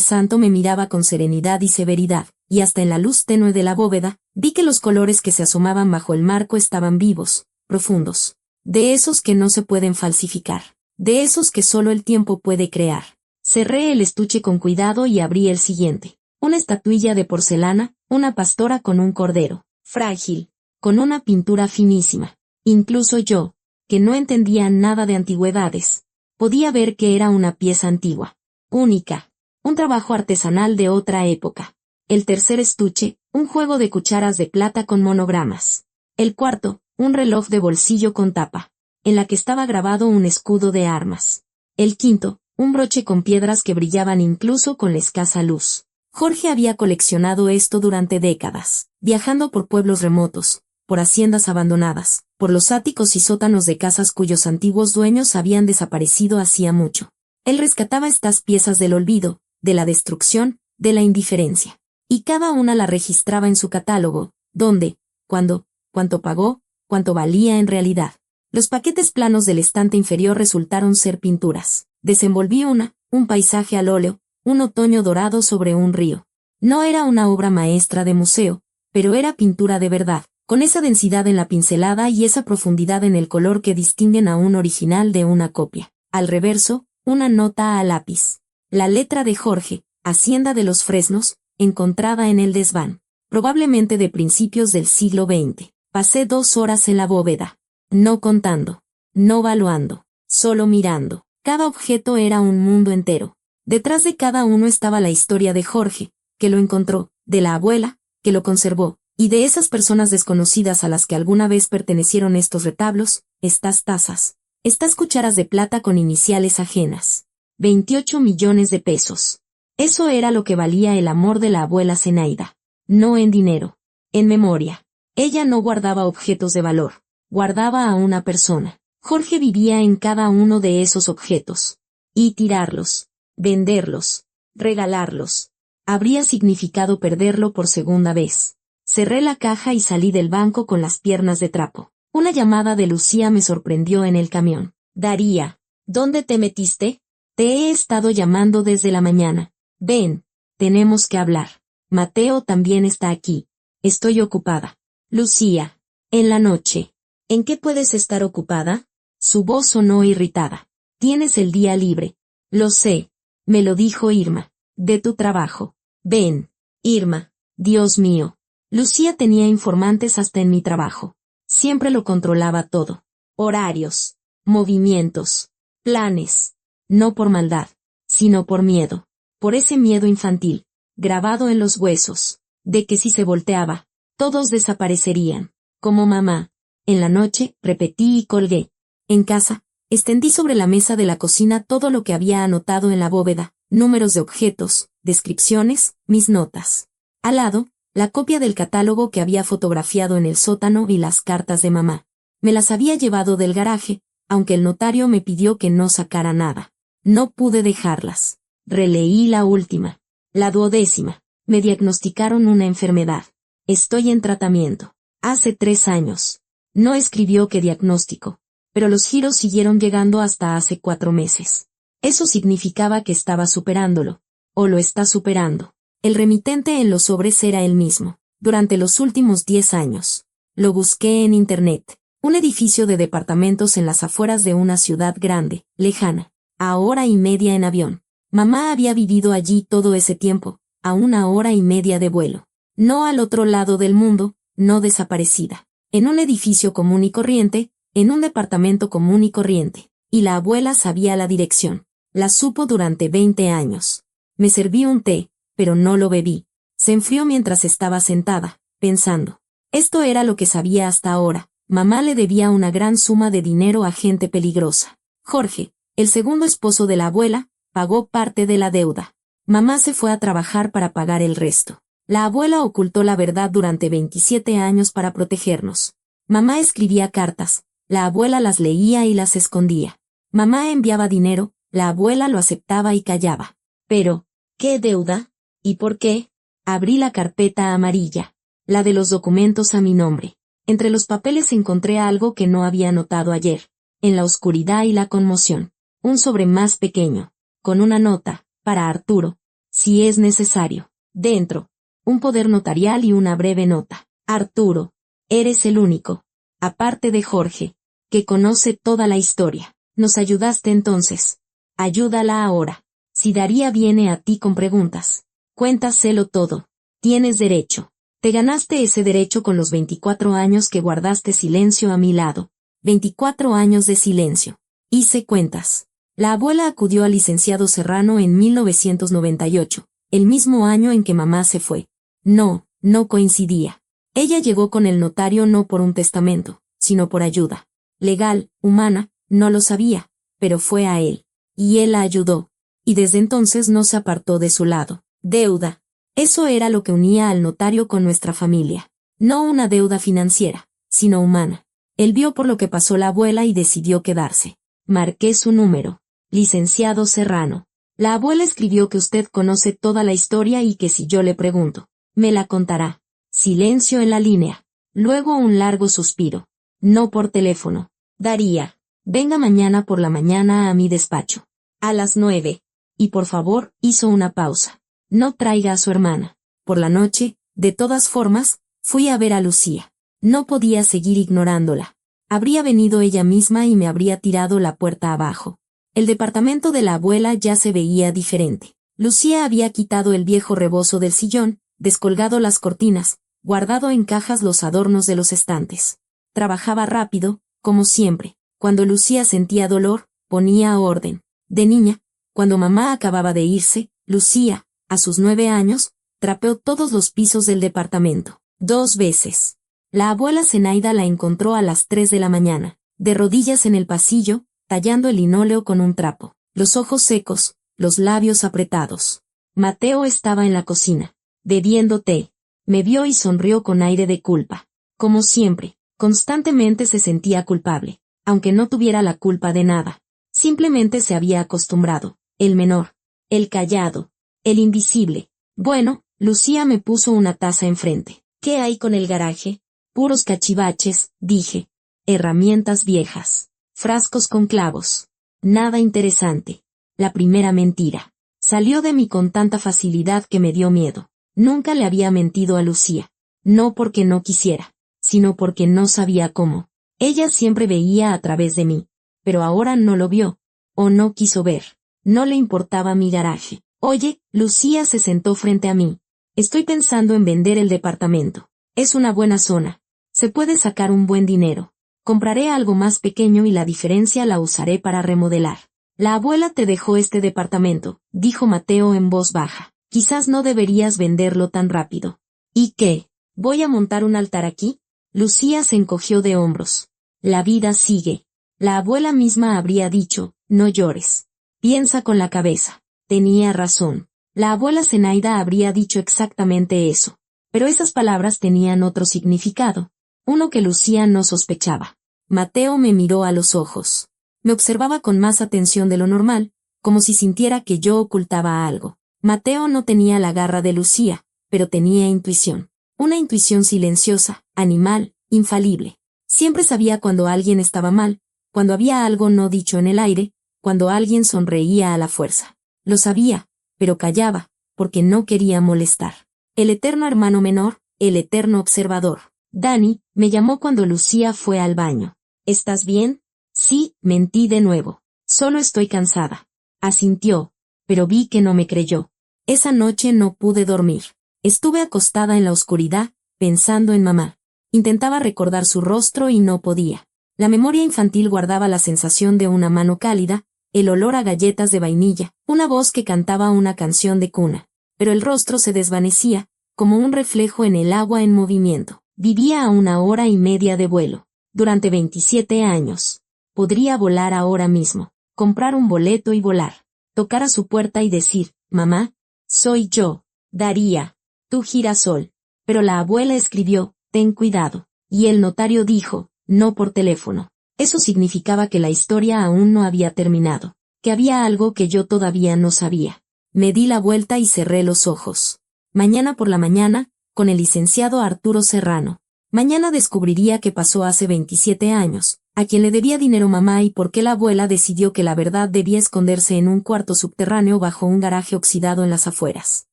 santo me miraba con serenidad y severidad, y hasta en la luz tenue de la bóveda, vi que los colores que se asomaban bajo el marco estaban vivos, profundos. De esos que no se pueden falsificar. De esos que solo el tiempo puede crear. Cerré el estuche con cuidado y abrí el siguiente. Una estatuilla de porcelana, una pastora con un cordero, frágil, con una pintura finísima. Incluso yo, que no entendía nada de antigüedades, podía ver que era una pieza antigua, única, un trabajo artesanal de otra época. El tercer estuche, un juego de cucharas de plata con monogramas. El cuarto, un reloj de bolsillo con tapa, en la que estaba grabado un escudo de armas. El quinto, un broche con piedras que brillaban incluso con la escasa luz. Jorge había coleccionado esto durante décadas, viajando por pueblos remotos, por haciendas abandonadas, por los áticos y sótanos de casas cuyos antiguos dueños habían desaparecido hacía mucho. Él rescataba estas piezas del olvido, de la destrucción, de la indiferencia. Y cada una la registraba en su catálogo, dónde, cuándo, cuánto pagó, cuánto valía en realidad. Los paquetes planos del estante inferior resultaron ser pinturas. Desenvolví un paisaje al óleo, un otoño dorado sobre un río. No era una obra maestra de museo, pero era pintura de verdad, con esa densidad en la pincelada y esa profundidad en el color que distinguen a un original de una copia. Al reverso, una nota a lápiz. La letra de Jorge, Hacienda de los Fresnos, encontrada en el desván, probablemente de principios del siglo XX. Pasé 2 horas en la bóveda, no contando, no valuando, solo mirando. Cada objeto era un mundo entero. Detrás de cada uno estaba la historia de Jorge, que lo encontró, de la abuela, que lo conservó, y de esas personas desconocidas a las que alguna vez pertenecieron estos retablos, estas tazas, estas cucharas de plata con iniciales ajenas. 28 millones de pesos. Eso era lo que valía el amor de la abuela Zenaida. No en dinero, en memoria. Ella no guardaba objetos de valor, guardaba a una persona. Jorge vivía en cada uno de esos objetos. Y tirarlos, venderlos, regalarlos, habría significado perderlo por segunda vez. Cerré la caja y salí del banco con las piernas de trapo. Una llamada de Lucía me sorprendió en el camión. Daría, ¿dónde te metiste? Te he estado llamando desde la mañana. Ven, tenemos que hablar. Mateo también está aquí. Estoy ocupada. Lucía, en la noche. ¿En qué puedes estar ocupada? Su voz sonó irritada. Tienes el día libre. Lo sé. Me lo dijo Irma. De tu trabajo. Ven, Irma. Dios mío. Lucía tenía informantes hasta en mi trabajo. Siempre lo controlaba todo. Horarios, movimientos, planes. No por maldad, sino por miedo. Por ese miedo infantil, grabado en los huesos, de que si se volteaba, todos desaparecerían. Como mamá. En la noche, repetí y colgué. En casa, extendí sobre la mesa de la cocina todo lo que había anotado en la bóveda, números de objetos, descripciones, mis notas. Al lado, la copia del catálogo que había fotografiado en el sótano y las cartas de mamá. Me las había llevado del garaje, aunque el notario me pidió que no sacara nada. No pude dejarlas. Releí la última. La 12ª. Me diagnosticaron una enfermedad. Estoy en tratamiento. Hace 3 años. No escribió qué diagnóstico, pero los giros siguieron llegando hasta hace 4 meses. Eso significaba que estaba superándolo. O lo está superando. El remitente en los sobres era el mismo. Durante los últimos 10 años. Lo busqué en internet. Un edificio de departamentos en las afueras de una ciudad grande, lejana. A 1 hora y media en avión. Mamá había vivido allí todo ese tiempo, a 1 hora y media de vuelo. No al otro lado del mundo, no desaparecida. En un edificio común y corriente, en un departamento común y corriente. Y la abuela sabía la dirección. La supo durante 20 años. Me serví un té, pero no lo bebí. Se enfrió mientras estaba sentada, pensando. Esto era lo que sabía hasta ahora. Mamá le debía una gran suma de dinero a gente peligrosa. Jorge, el segundo esposo de la abuela, pagó parte de la deuda. Mamá se fue a trabajar para pagar el resto. La abuela ocultó la verdad durante 27 años para protegernos. Mamá escribía cartas, la abuela las leía y las escondía. Mamá enviaba dinero, la abuela lo aceptaba y callaba. Pero, ¿qué deuda? ¿Y por qué? Abrí la carpeta amarilla, la de los documentos a mi nombre. Entre los papeles encontré algo que no había notado ayer. En la oscuridad y la conmoción. Un sobre más pequeño, con una nota, Para Arturo, si es necesario. Dentro, un poder notarial y una breve nota. Arturo, eres el único, aparte de Jorge, que conoce toda la historia. Nos ayudaste entonces. Ayúdala ahora. Si Daría viene a ti con preguntas, cuéntaselo todo. Tienes derecho. Te ganaste ese derecho con los 24 años que guardaste silencio a mi lado. 24 años de silencio. Hice cuentas. La abuela acudió al licenciado Serrano en 1998, el mismo año en que mamá se fue. No coincidía. Ella llegó con el notario no por un testamento, sino por ayuda. Legal, humana, no lo sabía, pero fue a él. Y él la ayudó. Y desde entonces no se apartó de su lado. Deuda. Eso era lo que unía al notario con nuestra familia. No una deuda financiera, sino humana. Él vio por lo que pasó la abuela y decidió quedarse. Marqué su número. Licenciado Serrano. La abuela escribió que usted conoce toda la historia y que si yo le pregunto, me la contará. Silencio en la línea. Luego un largo suspiro. No por teléfono. Daría. Venga mañana por la mañana a mi despacho. A las 9. Y por favor, hizo una pausa. No traiga a su hermana. Por la noche, de todas formas, fui a ver a Lucía. No podía seguir ignorándola. Habría venido ella misma y me habría tirado la puerta abajo. El departamento de la abuela ya se veía diferente. Lucía había quitado el viejo rebozo del sillón, descolgado las cortinas, guardado en cajas los adornos de los estantes. Trabajaba rápido, como siempre. Cuando Lucía sentía dolor, ponía orden. De niña, cuando mamá acababa de irse, Lucía, a sus 9 años, trapeó todos los pisos del departamento. 2 veces. La abuela Zenaida la encontró a las 3 de la mañana, de rodillas en el pasillo, tallando el linóleo con un trapo, los ojos secos, los labios apretados. Mateo estaba en la cocina, bebiendo té. Me vio y sonrió con aire de culpa. Como siempre, constantemente se sentía culpable, aunque no tuviera la culpa de nada. Simplemente se había acostumbrado. El menor, el callado, el invisible. Bueno, Lucía me puso una taza enfrente. ¿Qué hay con el garaje? Puros cachivaches, dije. Herramientas viejas. Frascos con clavos. Nada interesante. La primera mentira. Salió de mí con tanta facilidad que me dio miedo. Nunca le había mentido a Lucía. No porque no quisiera, sino porque no sabía cómo. Ella siempre veía a través de mí, pero ahora no lo vio, o no quiso ver. No le importaba mi garaje. Oye, Lucía se sentó frente a mí. Estoy pensando en vender el departamento. Es una buena zona. Se puede sacar un buen dinero. Compraré algo más pequeño y la diferencia la usaré para remodelar. La abuela te dejó este departamento, dijo Mateo en voz baja. Quizás no deberías venderlo tan rápido. ¿Y qué? ¿Voy a montar un altar aquí? Lucía se encogió de hombros. La vida sigue. La abuela misma habría dicho, no llores. Piensa con la cabeza. Tenía razón. La abuela Zenaida habría dicho exactamente eso. Pero esas palabras tenían otro significado. Uno que Lucía no sospechaba. Mateo me miró a los ojos. Me observaba con más atención de lo normal, como si sintiera que yo ocultaba algo. Mateo no tenía la garra de Lucía, pero tenía intuición. Una intuición silenciosa, animal, infalible. Siempre sabía cuando alguien estaba mal, cuando había algo no dicho en el aire, cuando alguien sonreía a la fuerza. Lo sabía, pero callaba, porque no quería molestar. El eterno hermano menor, el eterno observador. Dani, me llamó cuando Lucía fue al baño. ¿Estás bien? Sí, mentí de nuevo. Solo estoy cansada. Asintió, pero vi que no me creyó. Esa noche no pude dormir. Estuve acostada en la oscuridad, pensando en mamá. Intentaba recordar su rostro y no podía. La memoria infantil guardaba la sensación de una mano cálida, el olor a galletas de vainilla, una voz que cantaba una canción de cuna. Pero el rostro se desvanecía, como un reflejo en el agua en movimiento. Vivía a 1 hora y media de vuelo. Durante 27 años. Podría volar ahora mismo. Comprar un boleto y volar. Tocar a su puerta y decir, mamá, soy yo, Daría, tu girasol. Pero la abuela escribió, ten cuidado. Y el notario dijo, no por teléfono. Eso significaba que la historia aún no había terminado. Que había algo que yo todavía no sabía. Me di la vuelta y cerré los ojos. Mañana por la mañana, con el licenciado Arturo Serrano. Mañana descubriría qué pasó hace 27 años, a quién le debía dinero mamá y por qué la abuela decidió que la verdad debía esconderse en un cuarto subterráneo bajo un garaje oxidado en las afueras.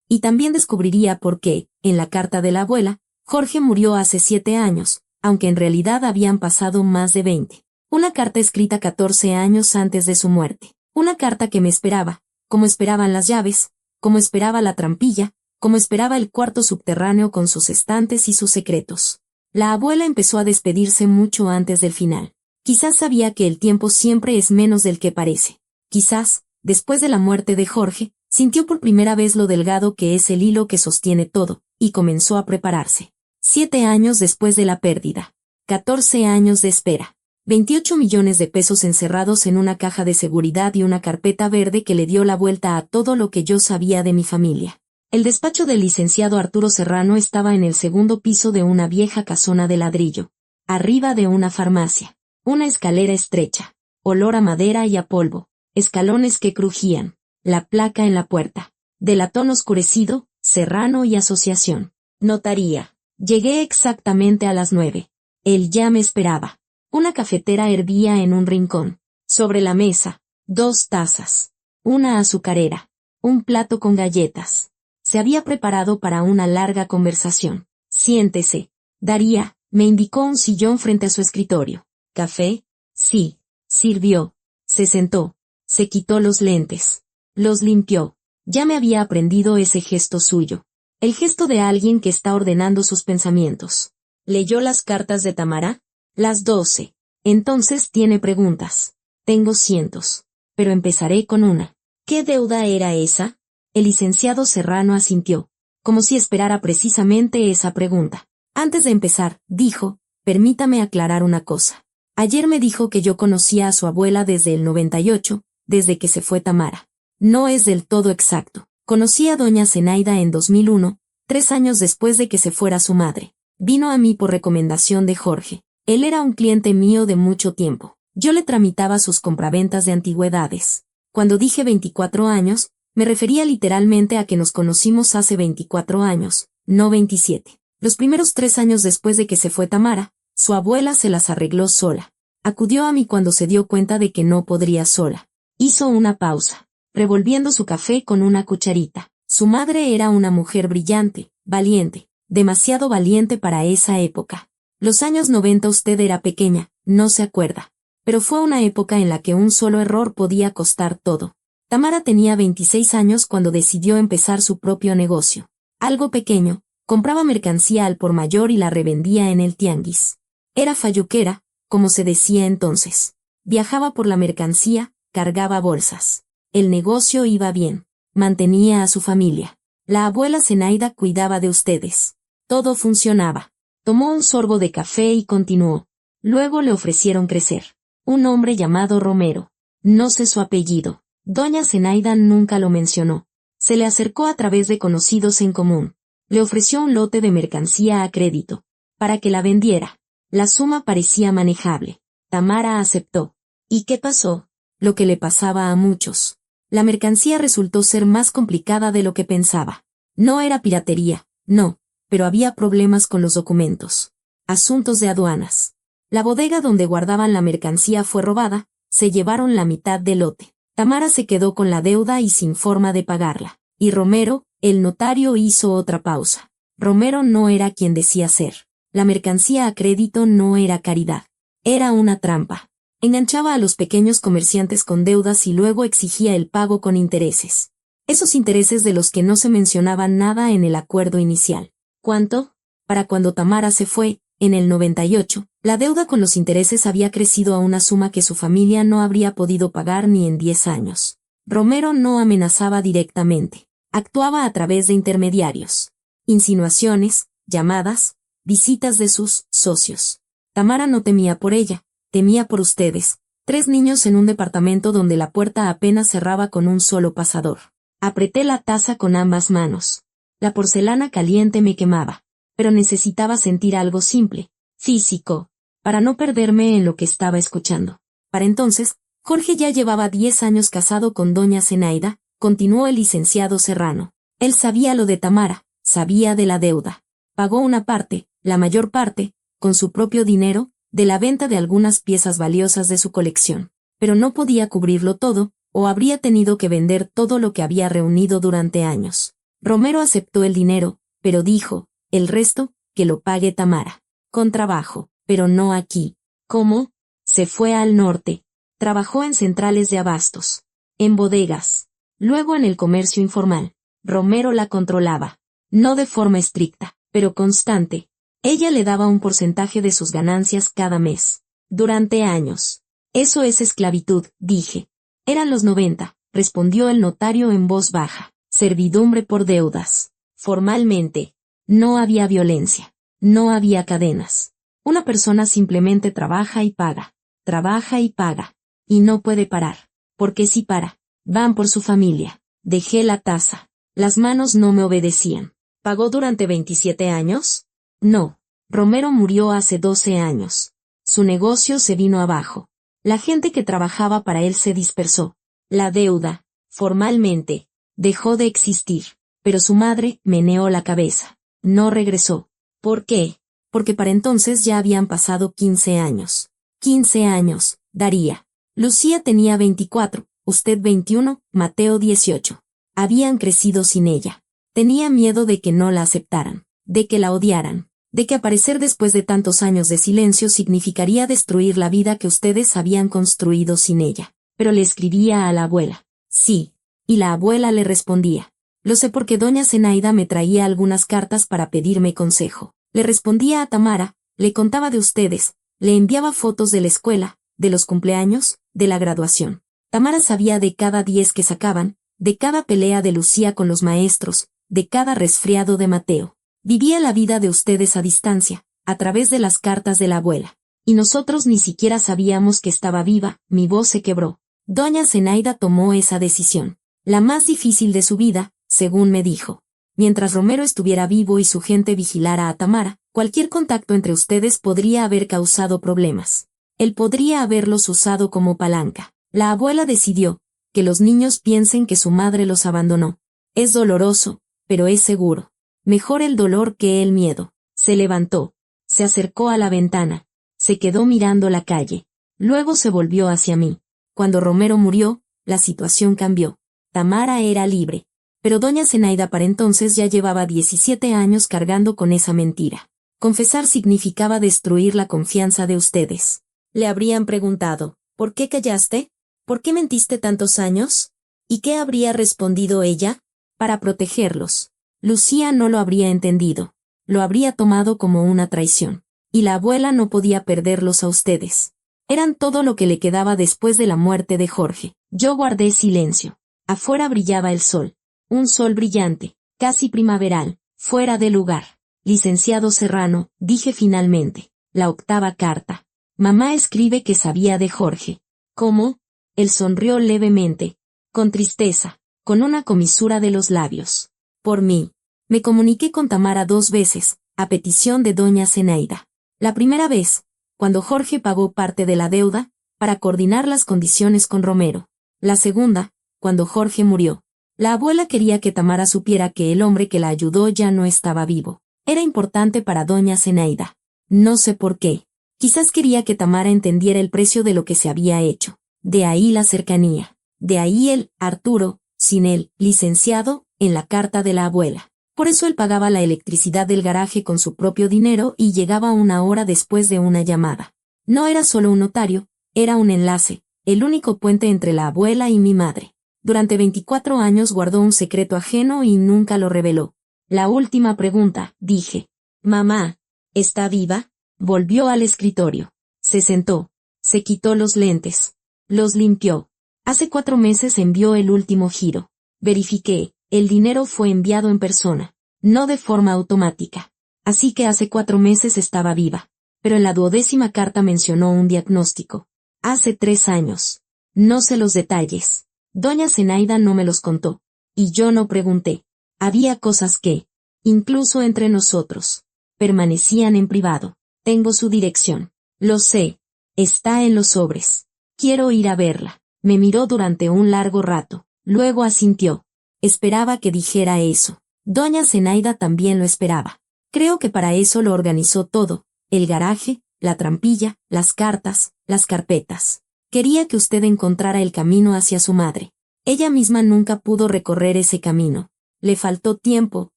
Y también descubriría por qué, en la carta de la abuela, Jorge murió hace 7 años, aunque en realidad habían pasado más de 20. Una carta escrita 14 años antes de su muerte. Una carta que me esperaba, como esperaban las llaves, como esperaba la trampilla, como esperaba el cuarto subterráneo con sus estantes y sus secretos. La abuela empezó a despedirse mucho antes del final. Quizás sabía que el tiempo siempre es menos del que parece. Quizás, después de la muerte de Jorge, sintió por primera vez lo delgado que es el hilo que sostiene todo, y comenzó a prepararse. 7 años después de la pérdida. 14 años de espera. 28 millones de pesos encerrados en una caja de seguridad y una carpeta verde que le dio la vuelta a todo lo que yo sabía de mi familia. El despacho del licenciado Arturo Serrano estaba en el segundo piso de una vieja casona de ladrillo, arriba de una farmacia. Una escalera estrecha, olor a madera y a polvo, escalones que crujían, la placa en la puerta. De latón oscurecido, Serrano y Asociación. Notaría. Llegué exactamente a las 9. Él ya me esperaba. Una cafetera hervía en un rincón. Sobre la mesa, 2 tazas. Una azucarera. Un plato con galletas. Se había preparado para una larga conversación. Siéntese. Daría, me indicó un sillón frente a su escritorio. ¿Café? Sí. Sirvió. Se sentó. Se quitó los lentes. Los limpió. Ya me había aprendido ese gesto suyo. El gesto de alguien que está ordenando sus pensamientos. ¿Leyó las cartas de Tamara? Las 12. Entonces tiene preguntas. Tengo cientos. Pero empezaré con una. ¿Qué deuda era esa? El licenciado Serrano asintió, como si esperara precisamente esa pregunta. Antes de empezar, dijo, permítame aclarar una cosa. Ayer me dijo que yo conocía a su abuela desde el 98, desde que se fue Tamara. No es del todo exacto. Conocí a doña Zenaida en 2001, 3 años después de que se fuera su madre. Vino a mí por recomendación de Jorge. Él era un cliente mío de mucho tiempo. Yo le tramitaba sus compraventas de antigüedades. Cuando dije 24 años, me refería literalmente a que nos conocimos hace 24 años, no 27. Los primeros 3 años después de que se fue Tamara, su abuela se las arregló sola. Acudió a mí cuando se dio cuenta de que no podría sola. Hizo una pausa, revolviendo su café con una cucharita. Su madre era una mujer brillante, valiente, demasiado valiente para esa época. Los años 90 usted era pequeña, no se acuerda. Pero fue una época en la que un solo error podía costar todo. Tamara tenía 26 años cuando decidió empezar su propio negocio. Algo pequeño, compraba mercancía al por mayor y la revendía en el tianguis. Era falluquera, como se decía entonces. Viajaba por la mercancía, cargaba bolsas. El negocio iba bien. Mantenía a su familia. La abuela Zenaida cuidaba de ustedes. Todo funcionaba. Tomó un sorbo de café y continuó. Luego le ofrecieron crecer. Un hombre llamado Romero. No sé su apellido. Doña Zenaida nunca lo mencionó. Se le acercó a través de conocidos en común. Le ofreció un lote de mercancía a crédito, para que la vendiera. La suma parecía manejable. Tamara aceptó. ¿Y qué pasó? Lo que le pasaba a muchos. La mercancía resultó ser más complicada de lo que pensaba. No era piratería, no, pero había problemas con los documentos. Asuntos de aduanas. La bodega donde guardaban la mercancía fue robada, se llevaron la mitad del lote. Tamara se quedó con la deuda y sin forma de pagarla. Y Romero, el notario, hizo otra pausa. Romero no era quien decía ser. La mercancía a crédito no era caridad. Era una trampa. Enganchaba a los pequeños comerciantes con deudas y luego exigía el pago con intereses. Esos intereses de los que no se mencionaba nada en el acuerdo inicial. ¿Cuánto? Para cuando Tamara se fue, en el 98, la deuda con los intereses había crecido a una suma que su familia no habría podido pagar ni en 10 años. Romero no amenazaba directamente. Actuaba a través de intermediarios. Insinuaciones, llamadas, visitas de sus socios. Tamara no temía por ella, temía por ustedes. 3 niños en un departamento donde la puerta apenas cerraba con un solo pasador. Apreté la taza con ambas manos. La porcelana caliente me quemaba, pero necesitaba sentir algo simple, físico, para no perderme en lo que estaba escuchando. Para entonces, Jorge ya llevaba 10 años casado con doña Zenaida, continuó el licenciado Serrano. Él sabía lo de Tamara, sabía de la deuda. Pagó una parte, la mayor parte, con su propio dinero, de la venta de algunas piezas valiosas de su colección. Pero no podía cubrirlo todo, o habría tenido que vender todo lo que había reunido durante años. Romero aceptó el dinero, pero dijo, el resto, que lo pague Tamara. Con trabajo, pero no aquí. ¿Cómo? Se fue al norte. Trabajó en centrales de abastos, en bodegas, luego en el comercio informal. Romero la controlaba. No de forma estricta, pero constante. Ella le daba un porcentaje de sus ganancias cada mes. Durante años. Eso es esclavitud, dije. Eran los 90, respondió el notario en voz baja. Servidumbre por deudas. Formalmente. No había violencia. No había cadenas. Una persona simplemente trabaja y paga. Trabaja y paga. Y no puede parar. Porque si para, van por su familia. Dejé la taza. Las manos no me obedecían. ¿Pagó durante 27 años? No. Romero murió hace 12 años. Su negocio se vino abajo. La gente que trabajaba para él se dispersó. La deuda, formalmente, dejó de existir. Pero su madre meneó la cabeza. No regresó. ¿Por qué? Porque para entonces ya habían pasado 15 años. 15 años, Daría. Lucía tenía 24, usted 21, Mateo 18. Habían crecido sin ella. Tenía miedo de que no la aceptaran, de que la odiaran, de que aparecer después de tantos años de silencio significaría destruir la vida que ustedes habían construido sin ella. Pero le escribía a la abuela. Sí. Y la abuela le respondía. Lo sé porque doña Zenaida me traía algunas cartas para pedirme consejo. Le respondía a Tamara, le contaba de ustedes, le enviaba fotos de la escuela, de los cumpleaños, de la graduación. Tamara sabía de cada 10 que sacaban, de cada pelea de Lucía con los maestros, de cada resfriado de Mateo. Vivía la vida de ustedes a distancia, a través de las cartas de la abuela. Y nosotros ni siquiera sabíamos que estaba viva. Mi voz se quebró. Doña Zenaida tomó esa decisión, la más difícil de su vida, según me dijo. Mientras Romero estuviera vivo y su gente vigilara a Tamara, cualquier contacto entre ustedes podría haber causado problemas. Él podría haberlos usado como palanca. La abuela decidió que los niños piensen que su madre los abandonó. Es doloroso, pero es seguro. Mejor el dolor que el miedo. Se levantó. Se acercó a la ventana. Se quedó mirando la calle. Luego se volvió hacia mí. Cuando Romero murió, la situación cambió. Tamara era libre. Pero doña Zenaida para entonces ya llevaba 17 años cargando con esa mentira. Confesar significaba destruir la confianza de ustedes. Le habrían preguntado, ¿por qué callaste? ¿Por qué mentiste tantos años? ¿Y qué habría respondido ella? Para protegerlos. Lucía no lo habría entendido. Lo habría tomado como una traición. Y la abuela no podía perderlos a ustedes. Eran todo lo que le quedaba después de la muerte de Jorge. Yo guardé silencio. Afuera brillaba el sol. Un sol brillante, casi primaveral, fuera de lugar. Licenciado Serrano, dije finalmente. La octava carta. Mamá escribe que sabía de Jorge. ¿Cómo? Él sonrió levemente, con tristeza, con una comisura de los labios. Por mí. Me comuniqué con Tamara 2 veces, a petición de doña Zenaida. La primera vez, cuando Jorge pagó parte de la deuda, para coordinar las condiciones con Romero. La segunda, cuando Jorge murió. La abuela quería que Tamara supiera que el hombre que la ayudó ya no estaba vivo. Era importante para doña Zenaida. No sé por qué. Quizás quería que Tamara entendiera el precio de lo que se había hecho. De ahí la cercanía. De ahí el Arturo, sin el licenciado, en la carta de la abuela. Por eso él pagaba la electricidad del garaje con su propio dinero y llegaba 1 hora después de una llamada. No era solo un notario, era un enlace, el único puente entre la abuela y mi madre. Durante 24 años guardó un secreto ajeno y nunca lo reveló. La última pregunta, dije. Mamá, ¿está viva? Volvió al escritorio. Se sentó. Se quitó los lentes. Los limpió. Hace 4 meses envió el último giro. Verifiqué, el dinero fue enviado en persona, no de forma automática. Así que hace 4 meses estaba viva. Pero en la 12ª carta mencionó un diagnóstico. Hace 3 años. No sé los detalles. Doña Zenaida no me los contó. Y yo no pregunté. Había cosas que, incluso entre nosotros, permanecían en privado. Tengo su dirección. Lo sé. Está en los sobres. Quiero ir a verla. Me miró durante un largo rato. Luego asintió. Esperaba que dijera eso. Doña Zenaida también lo esperaba. Creo que para eso lo organizó todo. El garaje, la trampilla, las cartas, las carpetas. Quería que usted encontrara el camino hacia su madre. Ella misma nunca pudo recorrer ese camino. Le faltó tiempo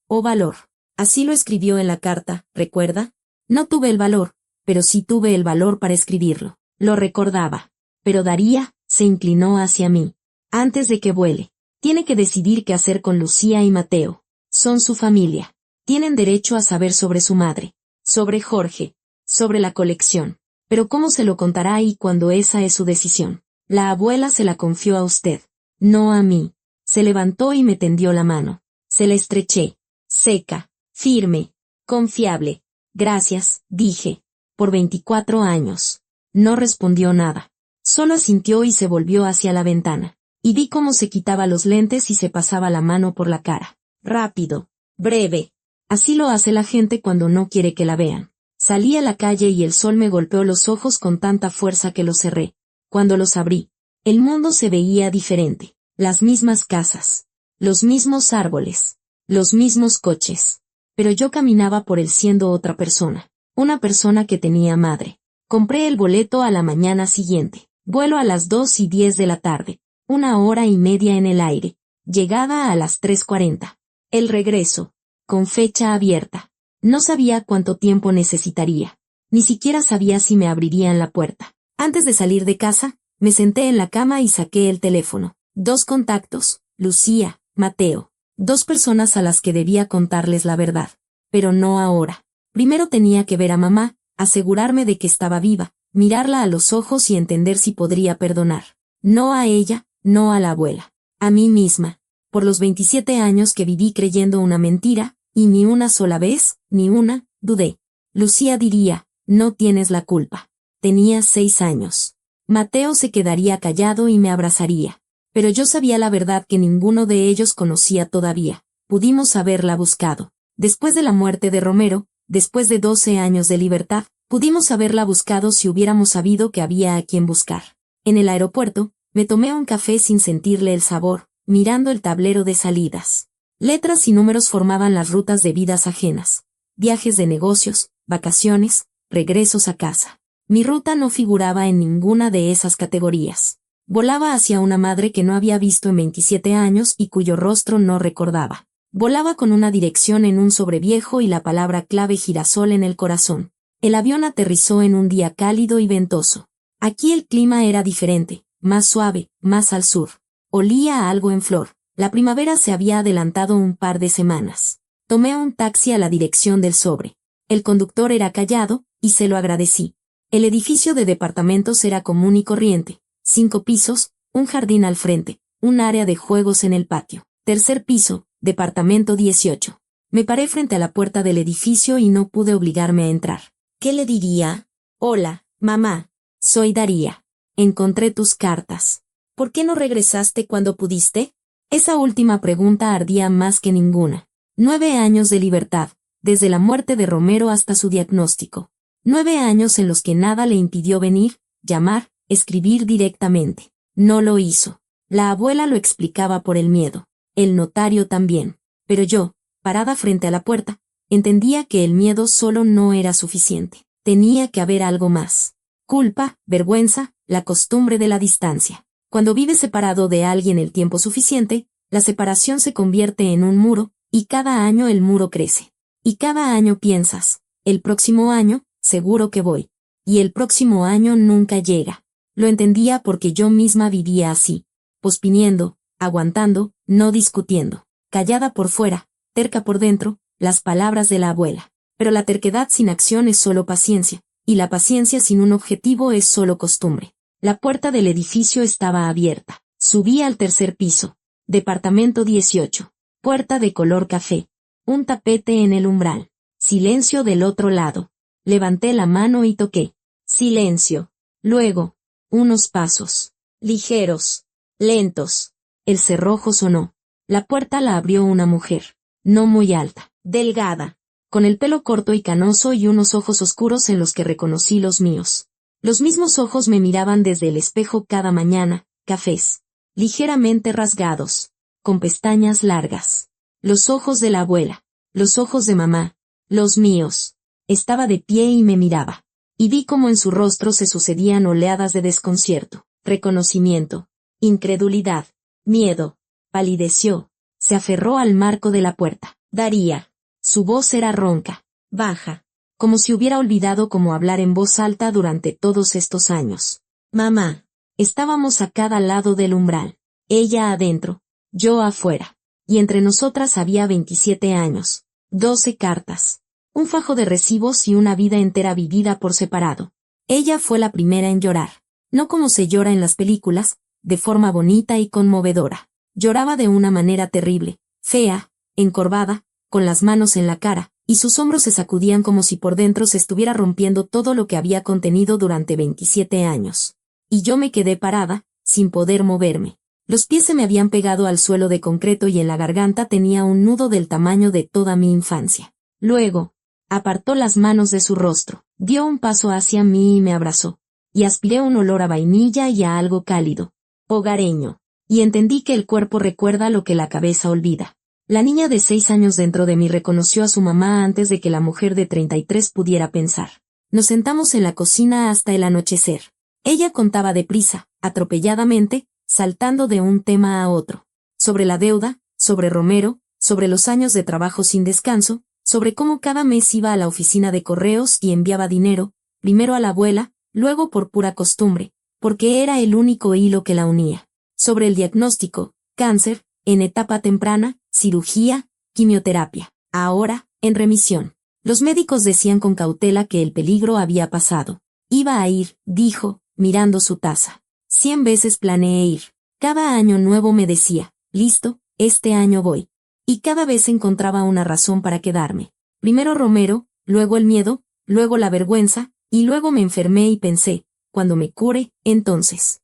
o valor. Así lo escribió en la carta, ¿recuerda? No tuve el valor, pero sí tuve el valor para escribirlo. Lo recordaba. Pero Daría se inclinó hacia mí. Antes de que vuele, tiene que decidir qué hacer con Lucía y Mateo. Son su familia. Tienen derecho a saber sobre su madre, sobre Jorge, sobre la colección. Pero ¿cómo se lo contará y cuando esa es su decisión? La abuela se la confió a usted, no a mí. Se levantó y me tendió la mano. Se la estreché. Seca, firme, confiable. Gracias, dije. Por 24 años. No respondió nada. Solo asintió y se volvió hacia la ventana. Y vi cómo se quitaba los lentes y se pasaba la mano por la cara. Rápido. Breve. Así lo hace la gente cuando no quiere que la vean. Salí a la calle y el sol me golpeó los ojos con tanta fuerza que los cerré. Cuando los abrí, el mundo se veía diferente. Las mismas casas. Los mismos árboles. Los mismos coches. Pero yo caminaba por él siendo otra persona. Una persona que tenía madre. Compré el boleto a la mañana siguiente. Vuelo a las 2:10 de la tarde. 1 hora y media en el aire. Llegada a las 3:40. El regreso. Con fecha abierta. No sabía cuánto tiempo necesitaría. Ni siquiera sabía si me abrirían la puerta. Antes de salir de casa, me senté en la cama y saqué el teléfono. 2 contactos, Lucía, Mateo. 2 personas a las que debía contarles la verdad. Pero no ahora. Primero tenía que ver a mamá, asegurarme de que estaba viva, mirarla a los ojos y entender si podría perdonar. No a ella, no a la abuela. A mí misma. Por los 27 años que viví creyendo una mentira, y ni una sola vez, ni una, dudé. Lucía diría, no tienes la culpa. Tenía 6 años. Mateo se quedaría callado y me abrazaría. Pero yo sabía la verdad que ninguno de ellos conocía todavía. Pudimos haberla buscado. Después de la muerte de Romero, después de 12 años de libertad, pudimos haberla buscado si hubiéramos sabido que había a quien buscar. En el aeropuerto, me tomé un café sin sentirle el sabor, mirando el tablero de salidas. Letras y números formaban las rutas de vidas ajenas. Viajes de negocios, vacaciones, regresos a casa. Mi ruta no figuraba en ninguna de esas categorías. Volaba hacia una madre que no había visto en 27 años y cuyo rostro no recordaba. Volaba con una dirección en un sobreviejo y la palabra clave girasol en el corazón. El avión aterrizó en un día cálido y ventoso. Aquí el clima era diferente, más suave, más al sur. Olía a algo en flor. La primavera se había adelantado un par de semanas. Tomé un taxi a la dirección del sobre. El conductor era callado, y se lo agradecí. El edificio de departamentos era común y corriente. 5 pisos, un jardín al frente, un área de juegos en el patio. Tercer piso, departamento 18. Me paré frente a la puerta del edificio y no pude obligarme a entrar. ¿Qué le diría? Hola, mamá. Soy Daría. Encontré tus cartas. ¿Por qué no regresaste cuando pudiste? Esa última pregunta ardía más que ninguna. 9 años de libertad, desde la muerte de Romero hasta su diagnóstico. 9 años en los que nada le impidió venir, llamar, escribir directamente. No lo hizo. La abuela lo explicaba por el miedo. El notario también. Pero yo, parada frente a la puerta, entendía que el miedo solo no era suficiente. Tenía que haber algo más. Culpa, vergüenza, la costumbre de la distancia. Cuando vives separado de alguien el tiempo suficiente, la separación se convierte en un muro, y cada año el muro crece. Y cada año piensas, el próximo año, seguro que voy. Y el próximo año nunca llega. Lo entendía porque yo misma vivía así, posponiendo, aguantando, no discutiendo, callada por fuera, terca por dentro, las palabras de la abuela. Pero la terquedad sin acción es solo paciencia, y la paciencia sin un objetivo es solo costumbre. La puerta del edificio estaba abierta. Subí al tercer piso. Departamento 18. Puerta de color café. Un tapete en el umbral. Silencio del otro lado. Levanté la mano y toqué. Silencio. Luego, unos pasos. Ligeros. Lentos. El cerrojo sonó. La puerta la abrió una mujer. No muy alta. Delgada. Con el pelo corto y canoso y unos ojos oscuros en los que reconocí los míos. Los mismos ojos me miraban desde el espejo cada mañana, cafés, ligeramente rasgados, con pestañas largas. Los ojos de la abuela, los ojos de mamá, los míos. Estaba de pie y me miraba. y vi cómo en su rostro se sucedían oleadas de desconcierto, reconocimiento, incredulidad, miedo. Palideció, se aferró al marco de la puerta. Daría. Su voz era ronca, baja, como si hubiera olvidado cómo hablar en voz alta durante todos estos años. Mamá. Estábamos a cada lado del umbral. Ella adentro, yo afuera. Y entre nosotras había 27 años, 12 cartas, un fajo de recibos y una vida entera vivida por separado. Ella fue la primera en llorar. No como se llora en las películas, de forma bonita y conmovedora. Lloraba de una manera terrible, fea, encorvada, con las manos en la cara, y sus hombros se sacudían como si por dentro se estuviera rompiendo todo lo que había contenido durante 27 años. Y yo me quedé parada, sin poder moverme. Los pies se me habían pegado al suelo de concreto y en la garganta tenía un nudo del tamaño de toda mi infancia. Luego, apartó las manos de su rostro, dio un paso hacia mí y me abrazó. Y aspiré un olor a vainilla y a algo cálido, hogareño. Y entendí que el cuerpo recuerda lo que la cabeza olvida. La niña de 6 años dentro de mí reconoció a su mamá antes de que la mujer de 33 pudiera pensar. Nos sentamos en la cocina hasta el anochecer. Ella contaba deprisa, atropelladamente, saltando de un tema a otro. Sobre la deuda, sobre Romero, sobre los años de trabajo sin descanso, sobre cómo cada mes iba a la oficina de correos y enviaba dinero, primero a la abuela, luego por pura costumbre, porque era el único hilo que la unía. Sobre el diagnóstico, cáncer, en etapa temprana, cirugía, quimioterapia. Ahora, en remisión. Los médicos decían con cautela que el peligro había pasado. Iba a ir, dijo, mirando su taza. 100 veces planeé ir. Cada año nuevo me decía, listo, este año voy. Y cada vez encontraba una razón para quedarme. Primero Romero, luego el miedo, luego la vergüenza, y luego me enfermé y pensé, cuando me cure, entonces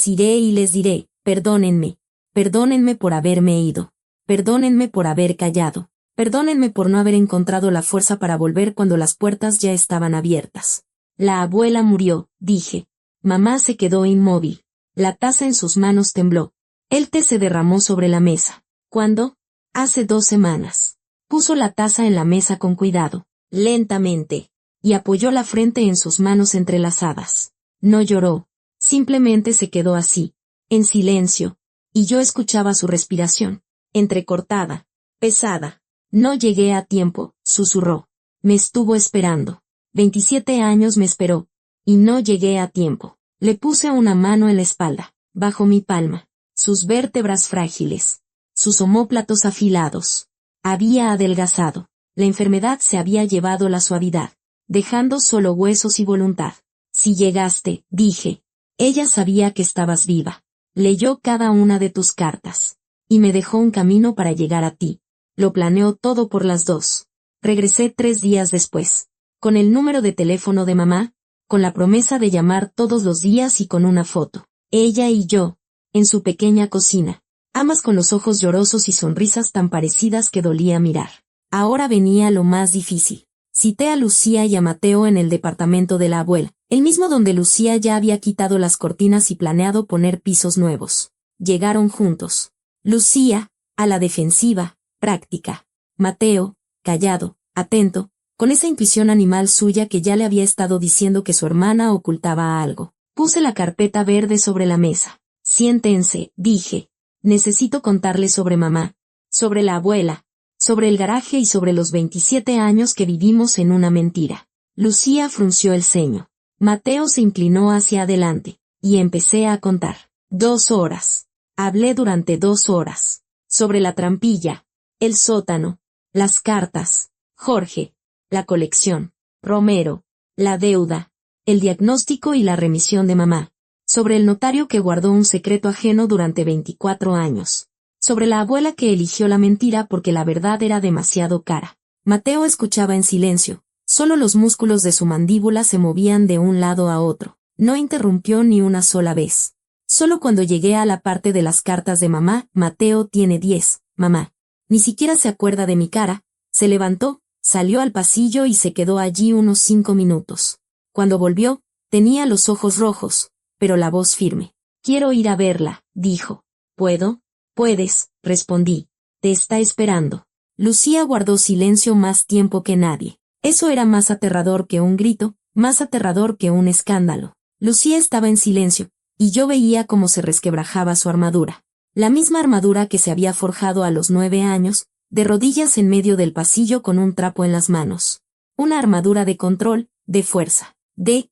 iré y les diré, perdónenme. Perdónenme por haberme ido. Perdónenme por haber callado. Perdónenme por no haber encontrado la fuerza para volver cuando las puertas ya estaban abiertas. La abuela murió, dije. Mamá se quedó inmóvil. La taza en sus manos tembló. El té se derramó sobre la mesa. ¿Cuándo? Hace 2 semanas. Puso la taza en la mesa con cuidado, lentamente, y apoyó la frente en sus manos entrelazadas. No lloró. Simplemente se quedó así, en silencio, y yo escuchaba su respiración, entrecortada, pesada. No llegué a tiempo, susurró. Me estuvo esperando. 27 años me esperó, y no llegué a tiempo. Le puse una mano en la espalda, bajo mi palma, sus vértebras frágiles, sus omóplatos afilados. Había adelgazado. La enfermedad se había llevado la suavidad, dejando solo huesos y voluntad. Si llegaste, dije. Ella sabía que estabas viva. Leyó cada una de tus cartas. Y me dejó un camino para llegar a ti. Lo planeó todo por las 2. Regresé 3 días después. Con el número de teléfono de mamá, con la promesa de llamar todos los días y con una foto. Ella y yo, en su pequeña cocina. Ambas con los ojos llorosos y sonrisas tan parecidas que dolía mirar. Ahora venía lo más difícil. Cité a Lucía y a Mateo en el departamento de la abuela, el mismo donde Lucía ya había quitado las cortinas y planeado poner pisos nuevos. Llegaron juntos. Lucía, a la defensiva, práctica. Mateo, callado, atento, con esa intuición animal suya que ya le había estado diciendo que su hermana ocultaba algo. Puse la carpeta verde sobre la mesa. Siéntense, dije. Necesito contarles sobre mamá, sobre la abuela, sobre el garaje y sobre los 27 años que vivimos en una mentira. Lucía frunció el ceño. Mateo se inclinó hacia adelante, y empecé a contar. 2 horas. Hablé durante 2 horas. Sobre la trampilla, el sótano, las cartas, Jorge, la colección, Romero, la deuda, el diagnóstico y la remisión de mamá. Sobre el notario que guardó un secreto ajeno durante 24 años. Sobre la abuela que eligió la mentira porque la verdad era demasiado cara. Mateo escuchaba en silencio. Solo los músculos de su mandíbula se movían de un lado a otro. No interrumpió ni una sola vez. Solo cuando llegué a la parte de las cartas de mamá, Mateo tiene 10, mamá. Ni siquiera se acuerda de mi cara. Se levantó, salió al pasillo y se quedó allí unos 5 minutos. Cuando volvió, tenía los ojos rojos, pero la voz firme. Quiero ir a verla, dijo. ¿Puedo? Puedes, respondí. Te está esperando. Lucía guardó silencio más tiempo que nadie. Eso era más aterrador que un grito, más aterrador que un escándalo. Lucía estaba en silencio, y yo veía cómo se resquebrajaba su armadura. La misma armadura que se había forjado a los 9 años, de rodillas en medio del pasillo con un trapo en las manos. Una armadura de control, de fuerza.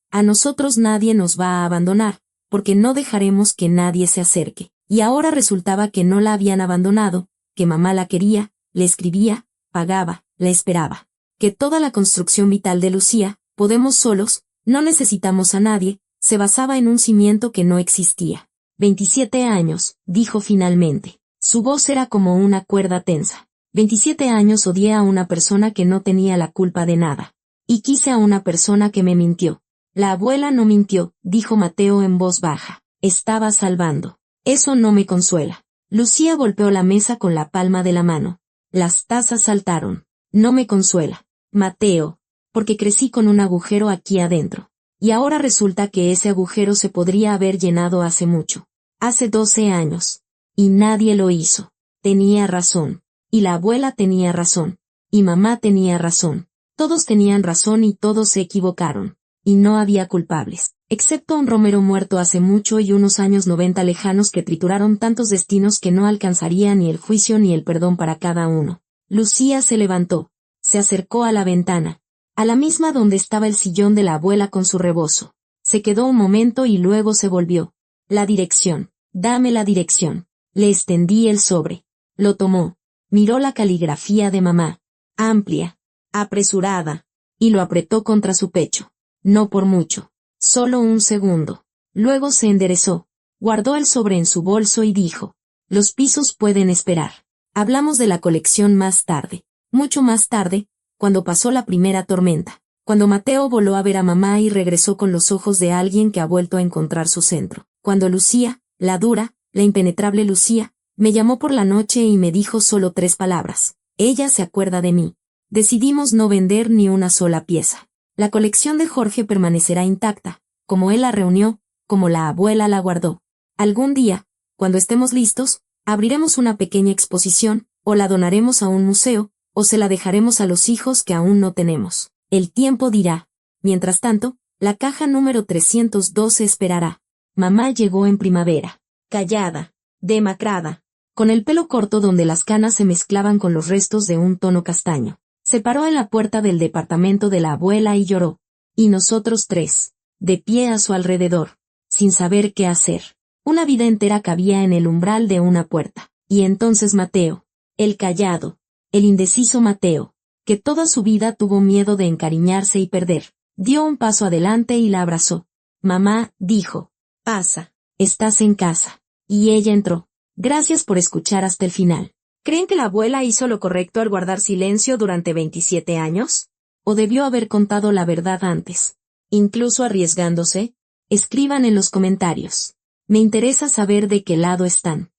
A nosotros nadie nos va a abandonar, porque no dejaremos que nadie se acerque. Y ahora resultaba que no la habían abandonado, que mamá la quería, le escribía, pagaba, la esperaba. Que toda la construcción vital de Lucía, podemos solos, no necesitamos a nadie, se basaba en un cimiento que no existía. 27 años, dijo finalmente. Su voz era como una cuerda tensa. 27 años odié a una persona que no tenía la culpa de nada. Y quise a una persona que me mintió. La abuela no mintió, dijo Mateo en voz baja. Estaba salvando. Eso no me consuela. Lucía golpeó la mesa con la palma de la mano. Las tazas saltaron. No me consuela, Mateo, porque crecí con un agujero aquí adentro. Y ahora resulta que ese agujero se podría haber llenado hace mucho. Hace 12 años. Y nadie lo hizo. Tenía razón. Y la abuela tenía razón. Y mamá tenía razón. Todos tenían razón y todos se equivocaron. Y no había culpables. Excepto un Romero muerto hace mucho y unos años 90 lejanos que trituraron tantos destinos que no alcanzaría ni el juicio ni el perdón para cada uno. Lucía se levantó. Se acercó a la ventana. A la misma donde estaba el sillón de la abuela con su rebozo. Se quedó un momento y luego se volvió. La dirección. Dame la dirección. Le extendí el sobre. Lo tomó. Miró la caligrafía de mamá. Amplia. Apresurada. Y lo apretó contra su pecho. No por mucho. Solo un segundo. Luego se enderezó. Guardó el sobre en su bolso y dijo. Los pisos pueden esperar. Hablamos de la colección más tarde. Mucho más tarde, cuando pasó la primera tormenta. Cuando Mateo voló a ver a mamá y regresó con los ojos de alguien que ha vuelto a encontrar su centro. Cuando Lucía, la dura, la impenetrable Lucía, me llamó por la noche y me dijo solo 3 palabras. Ella se acuerda de mí. Decidimos no vender ni una sola pieza. La colección de Jorge permanecerá intacta, como él la reunió, como la abuela la guardó. Algún día, cuando estemos listos, abriremos una pequeña exposición, o la donaremos a un museo, o se la dejaremos a los hijos que aún no tenemos. El tiempo dirá. Mientras tanto, la caja número 312 esperará. Mamá llegó en primavera. Callada. Demacrada. Con el pelo corto donde las canas se mezclaban con los restos de un tono castaño. Se paró en la puerta del departamento de la abuela y lloró. Y nosotros 3, de pie a su alrededor, sin saber qué hacer. Una vida entera cabía en el umbral de una puerta. Y entonces Mateo, el callado, el indeciso Mateo, que toda su vida tuvo miedo de encariñarse y perder, dio un paso adelante y la abrazó. Mamá, dijo, pasa, estás en casa. Y ella entró. Gracias por escuchar hasta el final. ¿Creen que la abuela hizo lo correcto al guardar silencio durante 27 años? ¿O debió haber contado la verdad antes? Incluso arriesgándose. Escriban en los comentarios. Me interesa saber de qué lado están.